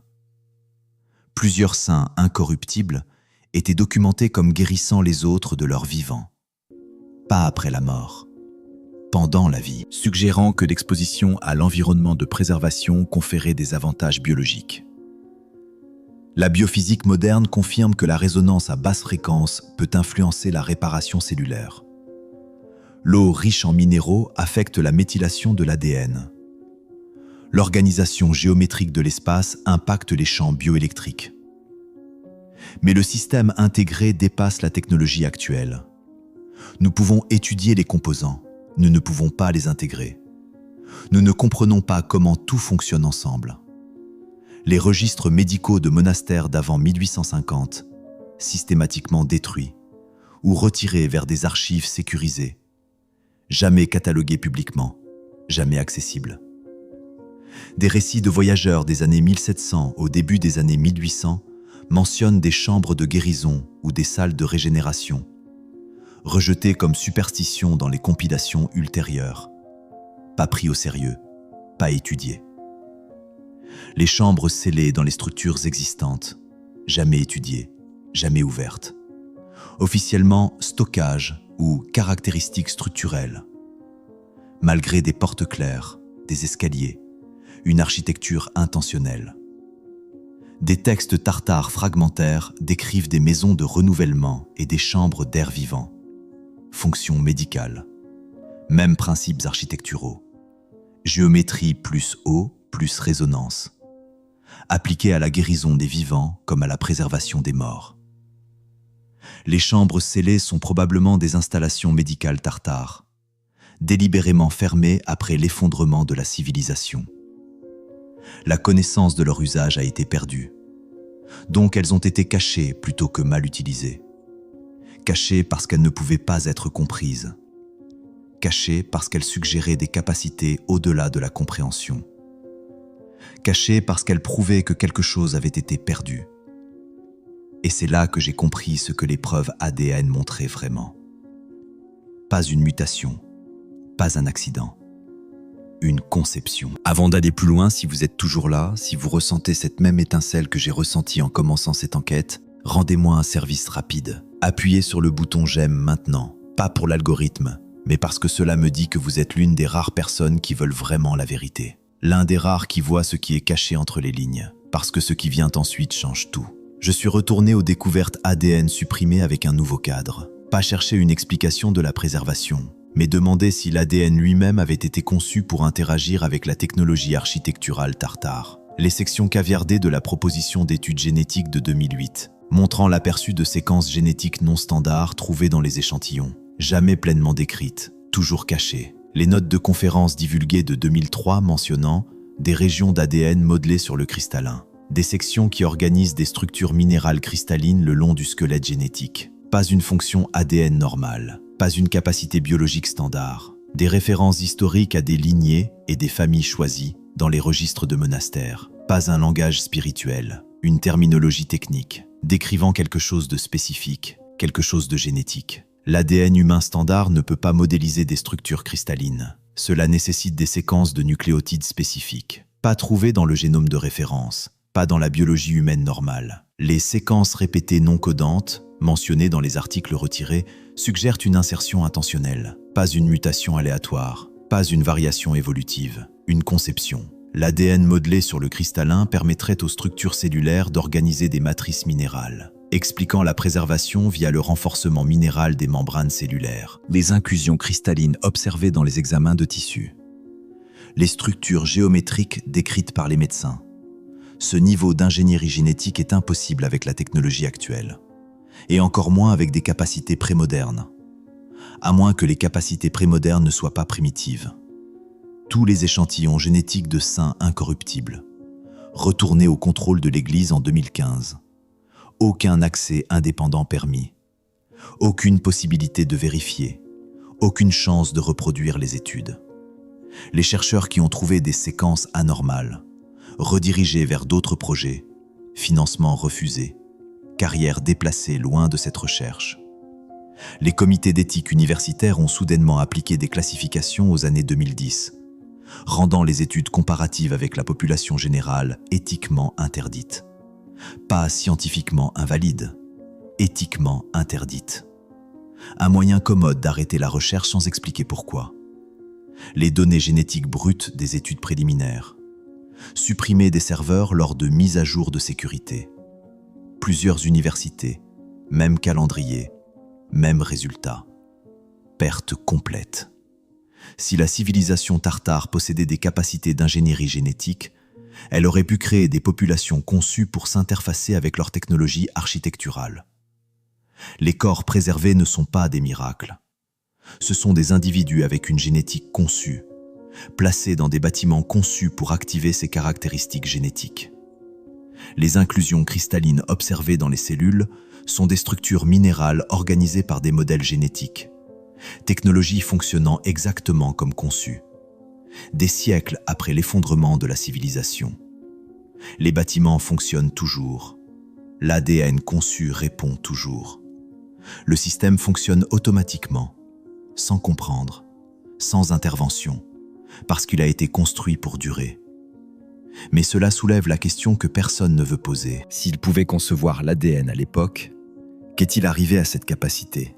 Plusieurs saints incorruptibles étaient documentés comme guérissant les autres de leur vivant, pas après la mort, pendant la vie, suggérant que l'exposition à l'environnement de préservation conférait des avantages biologiques. La biophysique moderne confirme que la résonance à basse fréquence peut influencer la réparation cellulaire. L'eau riche en minéraux affecte la méthylation de l'ADN. L'organisation géométrique de l'espace impacte les champs bioélectriques. Mais le système intégré dépasse la technologie actuelle. Nous pouvons étudier les composants, nous ne pouvons pas les intégrer. Nous ne comprenons pas comment tout fonctionne ensemble. Les registres médicaux de monastères d'avant 1850, systématiquement détruits ou retirés vers des archives sécurisées, jamais catalogués publiquement, jamais accessibles. Des récits de voyageurs des années 1700 au début des années 1800 mentionnent des chambres de guérison ou des salles de régénération, rejetées comme superstitions dans les compilations ultérieures, pas pris au sérieux, pas étudiées. Les chambres scellées dans les structures existantes, jamais étudiées, jamais ouvertes. Officiellement stockage ou caractéristiques structurelles. Malgré des portes claires, des escaliers, une architecture intentionnelle. Des textes tartares fragmentaires décrivent des maisons de renouvellement et des chambres d'air vivant. Fonction médicale. Mêmes principes architecturaux. Géométrie plus eau plus résonance. Appliquée à la guérison des vivants comme à la préservation des morts. Les chambres scellées sont probablement des installations médicales tartares, délibérément fermées après l'effondrement de la civilisation. La connaissance de leur usage a été perdue, donc elles ont été cachées plutôt que mal utilisées. Cachées parce qu'elles ne pouvaient pas être comprises. Cachées parce qu'elles suggéraient des capacités au-delà de la compréhension. Cachées parce qu'elles prouvaient que quelque chose avait été perdu. Et c'est là que j'ai compris ce que les preuves ADN montraient vraiment. Pas une mutation, pas un accident, une conception. Avant d'aller plus loin, si vous êtes toujours là, si vous ressentez cette même étincelle que j'ai ressentie en commençant cette enquête, rendez-moi un service rapide. Appuyez sur le bouton j'aime maintenant, pas pour l'algorithme, mais parce que cela me dit que vous êtes l'une des rares personnes qui veulent vraiment la vérité. L'un des rares qui voit ce qui est caché entre les lignes, parce que ce qui vient ensuite change tout. Je suis retourné aux découvertes ADN supprimées avec un nouveau cadre. Pas chercher une explication de la préservation, mais demander si l'ADN lui-même avait été conçu pour interagir avec la technologie architecturale tartare. Les sections caviardées de la proposition d'études génétiques de 2008, montrant l'aperçu de séquences génétiques non standards trouvées dans les échantillons, jamais pleinement décrites, toujours cachées. Les notes de conférence divulguées de 2003 mentionnant des régions d'ADN modelées sur le cristallin. Des sections qui organisent des structures minérales cristallines le long du squelette génétique. Pas une fonction ADN normale, pas une capacité biologique standard. Des références historiques à des lignées et des familles choisies dans les registres de monastères. Pas un langage spirituel, une terminologie technique, décrivant quelque chose de spécifique, quelque chose de génétique. L'ADN humain standard ne peut pas modéliser des structures cristallines. Cela nécessite des séquences de nucléotides spécifiques, pas trouvées dans le génome de référence, pas dans la biologie humaine normale. Les séquences répétées non codantes, mentionnées dans les articles retirés, suggèrent une insertion intentionnelle, pas une mutation aléatoire, pas une variation évolutive, une conception. L'ADN modelé sur le cristallin permettrait aux structures cellulaires d'organiser des matrices minérales, expliquant la préservation via le renforcement minéral des membranes cellulaires, les inclusions cristallines observées dans les examens de tissus, les structures géométriques décrites par les médecins. Ce niveau d'ingénierie génétique est impossible avec la technologie actuelle, et encore moins avec des capacités prémodernes, à moins que les capacités prémodernes ne soient pas primitives. Tous les échantillons génétiques de saints incorruptibles, retournés au contrôle de l'Église en 2015. Aucun accès indépendant permis, aucune possibilité de vérifier, aucune chance de reproduire les études. Les chercheurs qui ont trouvé des séquences anormales, redirigés vers d'autres projets, financements refusés, carrières déplacées loin de cette recherche. Les comités d'éthique universitaires ont soudainement appliqué des classifications aux années 2010, rendant les études comparatives avec la population générale éthiquement interdites. Pas scientifiquement invalides, éthiquement interdites. Un moyen commode d'arrêter la recherche sans expliquer pourquoi. Les données génétiques brutes des études préliminaires. Supprimer des serveurs lors de mises à jour de sécurité. Plusieurs universités, même calendrier, même résultat. Perte complète. Si la civilisation tartare possédait des capacités d'ingénierie génétique, elle aurait pu créer des populations conçues pour s'interfacer avec leur technologie architecturale. Les corps préservés ne sont pas des miracles. Ce sont des individus avec une génétique conçue, placés dans des bâtiments conçus pour activer ces caractéristiques génétiques. Les inclusions cristallines observées dans les cellules sont des structures minérales organisées par des modèles génétiques, technologie fonctionnant exactement comme conçue. Des siècles après l'effondrement de la civilisation. Les bâtiments fonctionnent toujours. L'ADN conçu répond toujours. Le système fonctionne automatiquement, sans comprendre, sans intervention, parce qu'il a été construit pour durer. Mais cela soulève la question que personne ne veut poser. S'il pouvait concevoir l'ADN à l'époque, qu'est-il arrivé à cette capacité?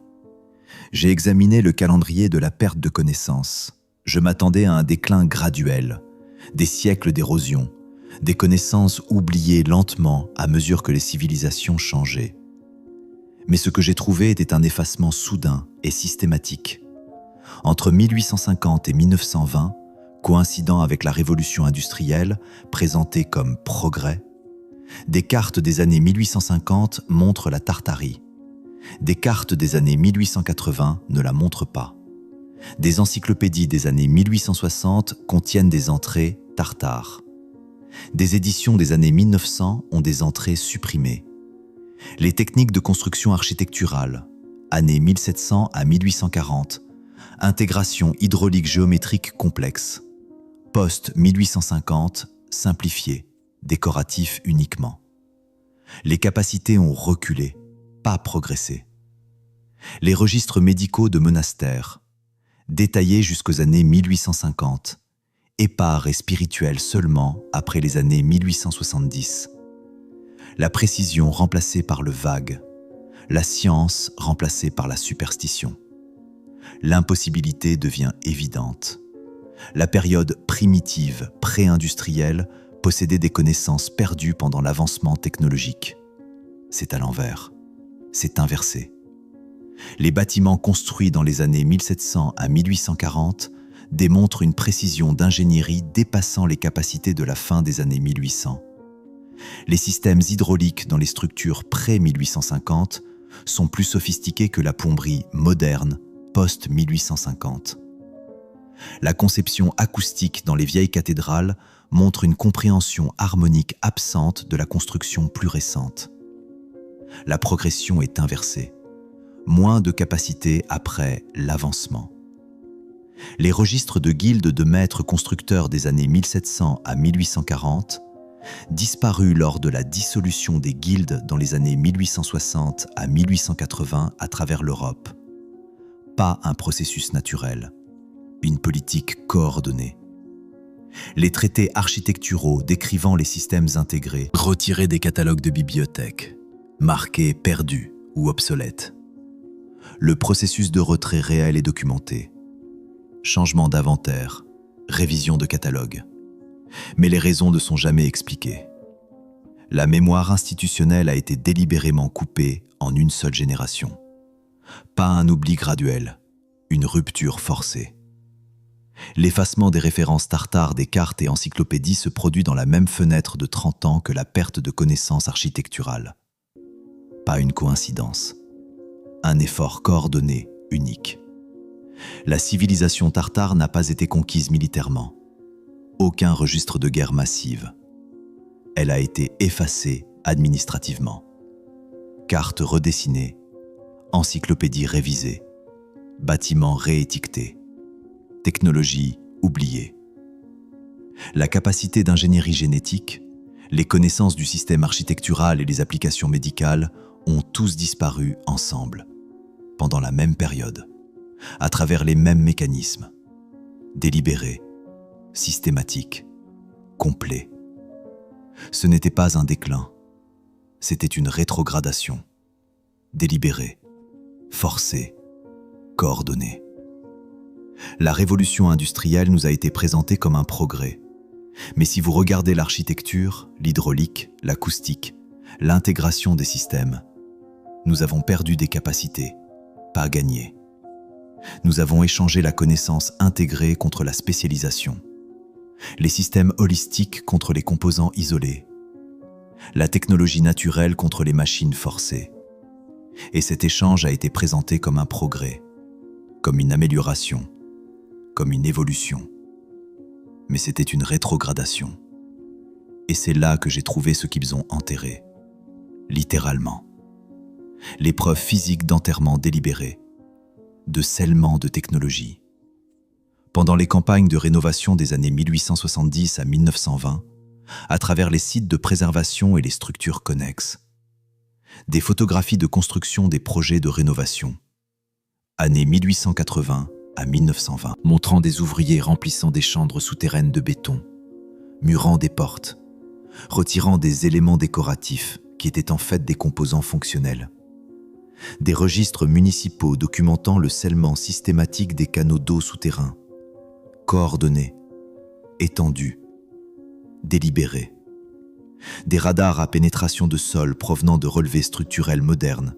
J'ai examiné le calendrier de la perte de connaissances. Je m'attendais à un déclin graduel, des siècles d'érosion, des connaissances oubliées lentement à mesure que les civilisations changeaient. Mais ce que j'ai trouvé était un effacement soudain et systématique. Entre 1850 et 1920, coïncidant avec la révolution industrielle, présentée comme progrès, des cartes des années 1850 montrent la Tartarie. Des cartes des années 1880 ne la montrent pas. Des encyclopédies des années 1860 contiennent des entrées tartares. Des éditions des années 1900 ont des entrées supprimées. Les techniques de construction architecturale, années 1700 à 1840, intégration hydraulique géométrique complexe, post-1850, simplifié, décoratif uniquement. Les capacités ont reculé, pas progressé. Les registres médicaux de monastères, détaillés jusqu'aux années 1850, épars et spirituels seulement après les années 1870. La précision remplacée par le vague, la science remplacée par la superstition. L'impossibilité devient évidente. La période primitive, pré-industrielle, possédait des connaissances perdues pendant l'avancement technologique. C'est à l'envers. C'est inversé. Les bâtiments construits dans les années 1700 à 1840 démontrent une précision d'ingénierie dépassant les capacités de la fin des années 1800. Les systèmes hydrauliques dans les structures pré-1850 sont plus sophistiqués que la plomberie moderne post-1850. La conception acoustique dans les vieilles cathédrales montre une compréhension harmonique absente de la construction plus récente. La progression est inversée. Moins de capacité après l'avancement. Les registres de guildes de maîtres constructeurs des années 1700 à 1840, disparus lors de la dissolution des guildes dans les années 1860 à 1880 à travers l'Europe. Pas un processus naturel, une politique coordonnée. Les traités architecturaux décrivant les systèmes intégrés, retirés des catalogues de bibliothèques, marqués perdus ou obsolètes. Le processus de retrait réel est documenté. Changement d'inventaire, révision de catalogue. Mais les raisons ne sont jamais expliquées. La mémoire institutionnelle a été délibérément coupée en une seule génération. Pas un oubli graduel, une rupture forcée. L'effacement des références tartares des cartes et encyclopédies se produit dans la même fenêtre de 30 ans que la perte de connaissances architecturales. Pas une coïncidence. Un effort coordonné, unique. La civilisation tartare n'a pas été conquise militairement. Aucun registre de guerre massive. Elle a été effacée administrativement. Cartes redessinées, encyclopédies révisées, bâtiments réétiquetés, technologie oubliée. La capacité d'ingénierie génétique, les connaissances du système architectural et les applications médicales ont tous disparu ensemble, pendant la même période, à travers les mêmes mécanismes, délibérés, systématiques, complets. Ce n'était pas un déclin, c'était une rétrogradation, délibérée, forcée, coordonnée. La révolution industrielle nous a été présentée comme un progrès. Mais si vous regardez l'architecture, l'hydraulique, l'acoustique, l'intégration des systèmes, nous avons perdu des capacités, pas gagné. Nous avons échangé la connaissance intégrée contre la spécialisation, les systèmes holistiques contre les composants isolés, la technologie naturelle contre les machines forcées. Et cet échange a été présenté comme un progrès, comme une amélioration, comme une évolution. Mais c'était une rétrogradation. Et c'est là que j'ai trouvé ce qu'ils ont enterré, littéralement. Les preuves physiques d'enterrement délibéré, de scellement de technologie. Pendant les campagnes de rénovation des années 1870 à 1920, à travers les sites de préservation et les structures connexes, des photographies de construction des projets de rénovation, années 1880 à 1920, montrant des ouvriers remplissant des chambres souterraines de béton, murant des portes, retirant des éléments décoratifs qui étaient en fait des composants fonctionnels. Des registres municipaux documentant le scellement systématique des canaux d'eau souterrains, coordonnés, étendus, délibérés. Des radars à pénétration de sol provenant de relevés structurels modernes,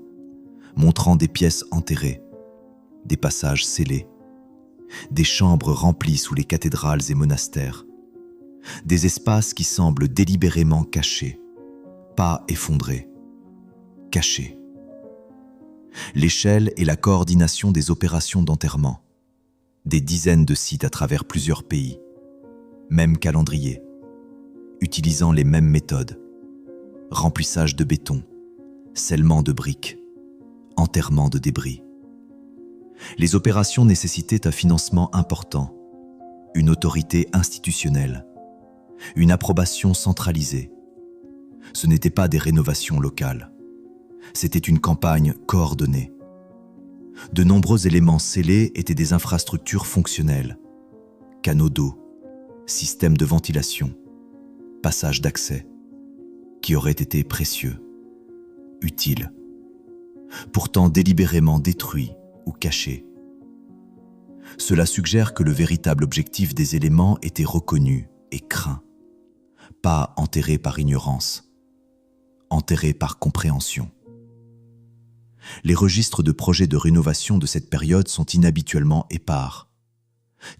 montrant des pièces enterrées, des passages scellés, des chambres remplies sous les cathédrales et monastères, des espaces qui semblent délibérément cachés, pas effondrés, cachés. L'échelle et la coordination des opérations d'enterrement, des dizaines de sites à travers plusieurs pays, même calendrier, utilisant les mêmes méthodes, remplissage de béton, scellement de briques, enterrement de débris. Les opérations nécessitaient un financement important, une autorité institutionnelle, une approbation centralisée. Ce n'étaient pas des rénovations locales, c'était une campagne coordonnée. De nombreux éléments scellés étaient des infrastructures fonctionnelles, canaux d'eau, systèmes de ventilation, passages d'accès, qui auraient été précieux, utiles, pourtant délibérément détruits ou cachés. Cela suggère que le véritable objectif des éléments était reconnu et craint, pas enterré par ignorance, enterré par compréhension. Les registres de projets de rénovation de cette période sont inhabituellement épars.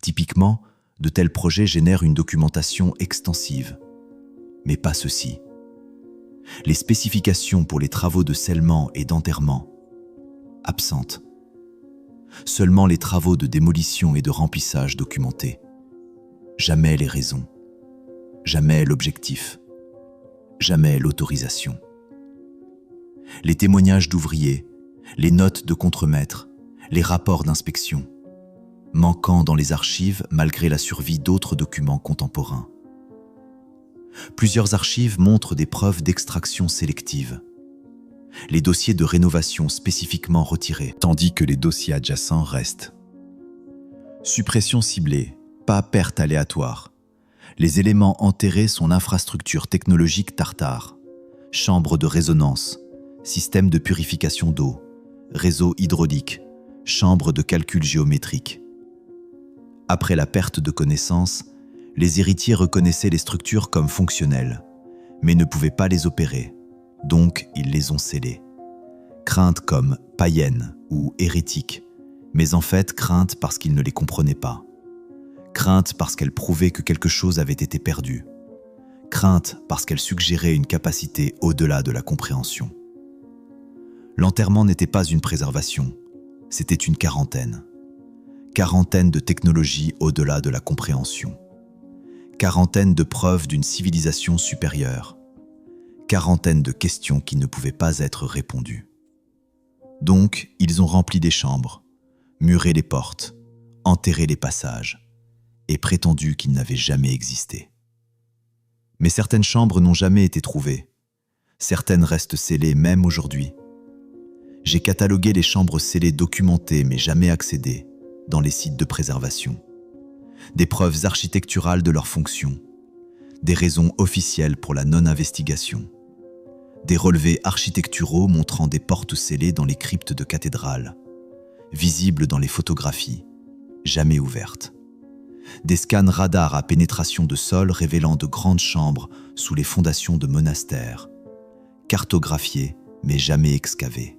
Typiquement, de tels projets génèrent une documentation extensive. Mais pas ceci. Les spécifications pour les travaux de scellement et d'enterrement, absentes. Seulement les travaux de démolition et de remplissage documentés. Jamais les raisons. Jamais l'objectif. Jamais l'autorisation. Les témoignages d'ouvriers, les notes de contremaître, les rapports d'inspection, manquant dans les archives malgré la survie d'autres documents contemporains. Plusieurs archives montrent des preuves d'extraction sélective. Les dossiers de rénovation spécifiquement retirés, tandis que les dossiers adjacents restent. Suppression ciblée, pas perte aléatoire. Les éléments enterrés sont l'infrastructure technologique tartare, chambre de résonance, système de purification d'eau, réseau hydraulique, chambre de calcul géométrique. Après la perte de connaissance, les héritiers reconnaissaient les structures comme fonctionnelles, mais ne pouvaient pas les opérer, donc ils les ont scellées. Craintes comme païennes ou hérétiques, mais en fait craintes parce qu'ils ne les comprenaient pas. Craintes parce qu'elles prouvaient que quelque chose avait été perdu. Craintes parce qu'elles suggéraient une capacité au-delà de la compréhension. L'enterrement n'était pas une préservation, c'était une quarantaine. Quarantaine de technologies au-delà de la compréhension. Quarantaine de preuves d'une civilisation supérieure. Quarantaine de questions qui ne pouvaient pas être répondues. Donc, ils ont rempli des chambres, muré les portes, enterré les passages, et prétendu qu'ils n'avaient jamais existé. Mais certaines chambres n'ont jamais été trouvées. Certaines restent scellées même aujourd'hui. J'ai catalogué les chambres scellées documentées mais jamais accédées dans les sites de préservation. Des preuves architecturales de leur fonction. Des raisons officielles pour la non-investigation. Des relevés architecturaux montrant des portes scellées dans les cryptes de cathédrales. Visibles dans les photographies, jamais ouvertes. Des scans radars à pénétration de sol révélant de grandes chambres sous les fondations de monastères. Cartographiées mais jamais excavées.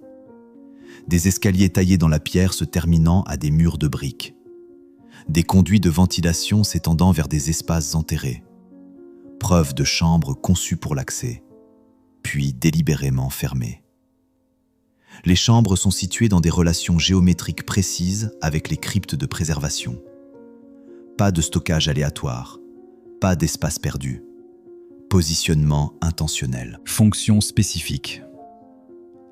Des escaliers taillés dans la pierre se terminant à des murs de briques. Des conduits de ventilation s'étendant vers des espaces enterrés. Preuve de chambres conçues pour l'accès, puis délibérément fermées. Les chambres sont situées dans des relations géométriques précises avec les cryptes de préservation. Pas de stockage aléatoire, pas d'espace perdu. Positionnement intentionnel. Fonction spécifique.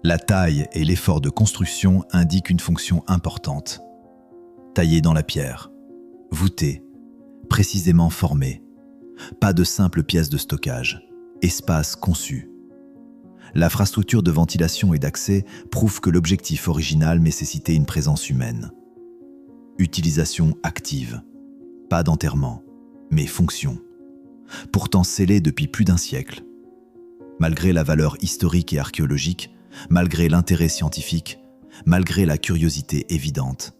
La taille et l'effort de construction indiquent une fonction importante. Taillé dans la pierre, voûté, précisément formé. Pas de simple pièce de stockage, espace conçu. L'infrastructure de ventilation et d'accès prouve que l'objectif original nécessitait une présence humaine. Utilisation active, pas d'enterrement, mais fonction. pourtant scellée depuis plus d'un siècle. Malgré la valeur historique et archéologique, malgré l'intérêt scientifique, malgré la curiosité évidente.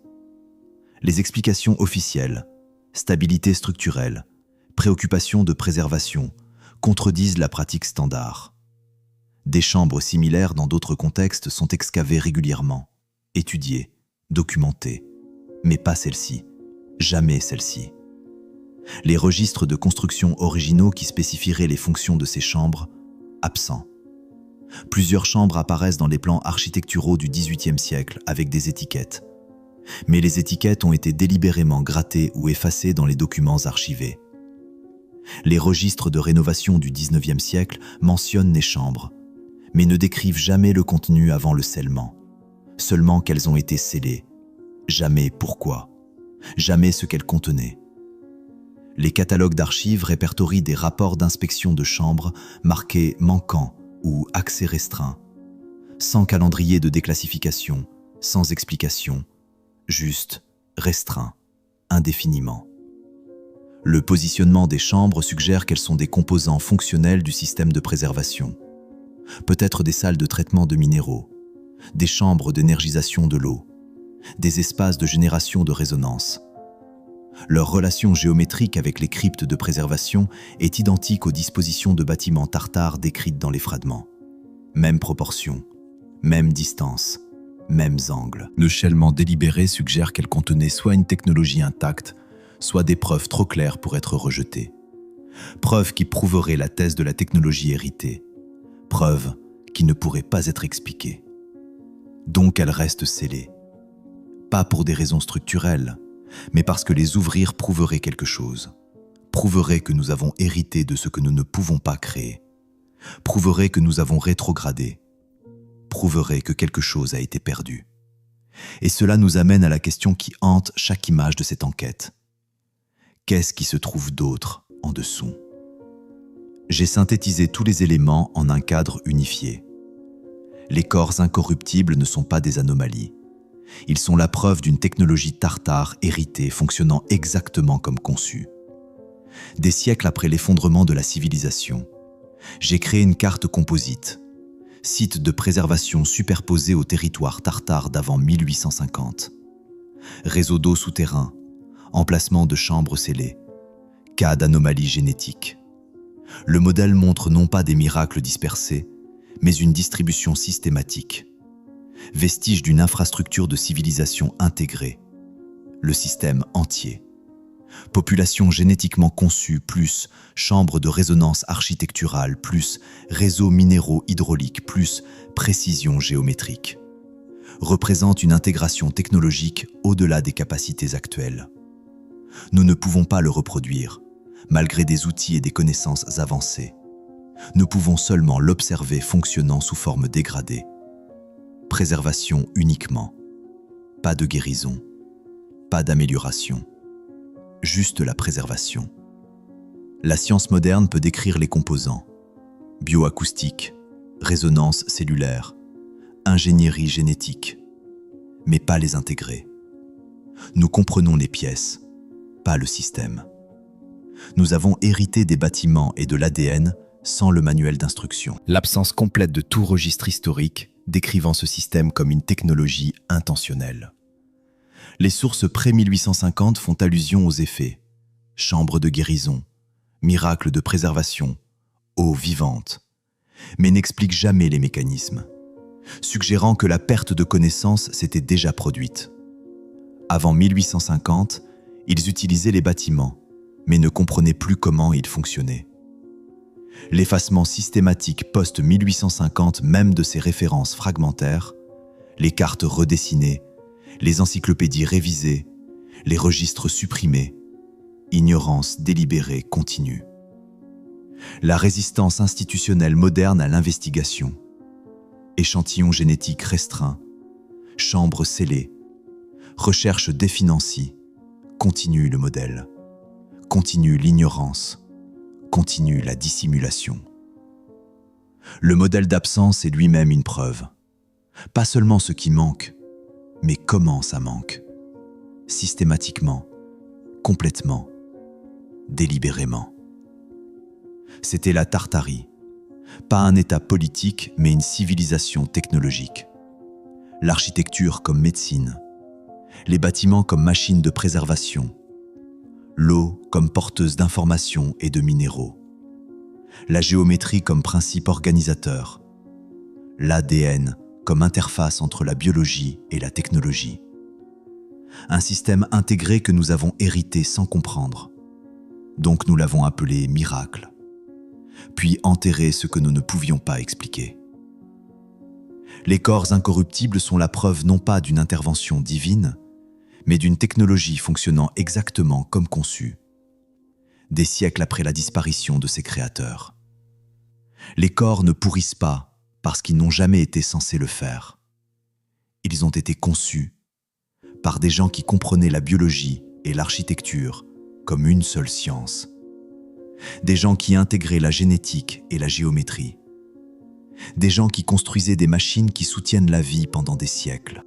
Les explications officielles, stabilité structurelle, préoccupation de préservation, contredisent la pratique standard. Des chambres similaires dans d'autres contextes sont excavées régulièrement, étudiées, documentées, mais pas celle-ci, jamais celle-ci. Les registres de construction originaux qui spécifieraient les fonctions de ces chambres, absents. Plusieurs chambres apparaissent dans les plans architecturaux du XVIIIe siècle avec des étiquettes. Mais les étiquettes ont été délibérément grattées ou effacées dans les documents archivés. Les registres de rénovation du XIXe siècle mentionnent les chambres, mais ne décrivent jamais le contenu avant le scellement, seulement qu'elles ont été scellées, jamais pourquoi, jamais ce qu'elles contenaient. Les catalogues d'archives répertorient des rapports d'inspection de chambres marqués manquants ou accès restreint, sans calendrier de déclassification, sans explication, juste, restreint, indéfiniment. Le positionnement des chambres suggère qu'elles sont des composants fonctionnels du système de préservation. Peut-être des salles de traitement de minéraux, des chambres d'énergisation de l'eau, des espaces de génération de résonance. Leur relation géométrique avec les cryptes de préservation est identique aux dispositions de bâtiments tartares décrites dans les fragments. Même proportion, même distance, mêmes angles. Le scellement délibéré suggère qu'elles contenaient soit une technologie intacte, soit des preuves trop claires pour être rejetées. Preuves qui prouveraient la thèse de la technologie héritée. Preuves qui ne pourraient pas être expliquées. Donc elles restent scellées. Pas pour des raisons structurelles, mais parce que les ouvrir prouverait quelque chose. Prouverait que nous avons hérité de ce que nous ne pouvons pas créer. Prouverait que nous avons rétrogradé. Prouverait que quelque chose a été perdu. Et cela nous amène à la question qui hante chaque image de cette enquête. Qu'est-ce qui se trouve d'autre en dessous? J'ai synthétisé tous les éléments en un cadre unifié. Les corps incorruptibles ne sont pas des anomalies. Ils sont la preuve d'une technologie tartare héritée fonctionnant exactement comme conçue. Des siècles après l'effondrement de la civilisation, j'ai créé une carte composite, site de préservation superposé au territoire tartare d'avant 1850. Réseau d'eau souterrain, emplacement de chambres scellées, cas d'anomalies génétiques. Le modèle montre non pas des miracles dispersés, mais une distribution systématique. Vestige d'une infrastructure de civilisation intégrée, le système entier. Population génétiquement conçue plus chambre de résonance architecturale plus réseaux minéraux hydrauliques plus précision géométrique. Représente une intégration technologique au-delà des capacités actuelles. Nous ne pouvons pas le reproduire, malgré des outils et des connaissances avancées. Nous pouvons seulement l'observer fonctionnant sous forme dégradée. Préservation uniquement. Pas de guérison. Pas d'amélioration. Juste la préservation. La science moderne peut décrire les composants. Bioacoustique, résonance cellulaire, ingénierie génétique, mais pas les intégrer. Nous comprenons les pièces, pas le système. Nous avons hérité des bâtiments et de l'ADN sans le manuel d'instruction. L'absence complète de tout registre historique décrivant ce système comme une technologie intentionnelle. Les sources pré-1850 font allusion aux effets. Chambre de guérison, miracle de préservation, eau vivante, mais n'expliquent jamais les mécanismes, suggérant que la perte de connaissance s'était déjà produite. Avant 1850, ils utilisaient les bâtiments, mais ne comprenaient plus comment ils fonctionnaient. L'effacement systématique post-1850 même de ces références fragmentaires, les cartes redessinées, les encyclopédies révisées, les registres supprimés, ignorance délibérée continue. La résistance institutionnelle moderne à l'investigation, échantillon génétique restreint, chambre scellée, recherche définancie, continue le modèle, continue l'ignorance, continue la dissimulation. Le modèle d'absence est lui-même une preuve. Pas seulement ce qui manque, mais comment ça manque. Systématiquement, complètement, délibérément. C'était la Tartarie. Pas un État politique, mais une civilisation technologique. L'architecture comme médecine, les bâtiments comme machines de préservation, l'eau comme porteuse d'informations et de minéraux, la géométrie comme principe organisateur, l'ADN comme interface entre la biologie et la technologie. Un système intégré que nous avons hérité sans comprendre. Donc nous l'avons appelé miracle. Puis enterré ce que nous ne pouvions pas expliquer. Les corps incorruptibles sont la preuve non pas d'une intervention divine, mais d'une technologie fonctionnant exactement comme conçue, des siècles après la disparition de ses créateurs. Les corps ne pourrissent pas parce qu'ils n'ont jamais été censés le faire. Ils ont été conçus par des gens qui comprenaient la biologie et l'architecture comme une seule science. Des gens qui intégraient la génétique et la géométrie. Des gens qui construisaient des machines qui soutiennent la vie pendant des siècles.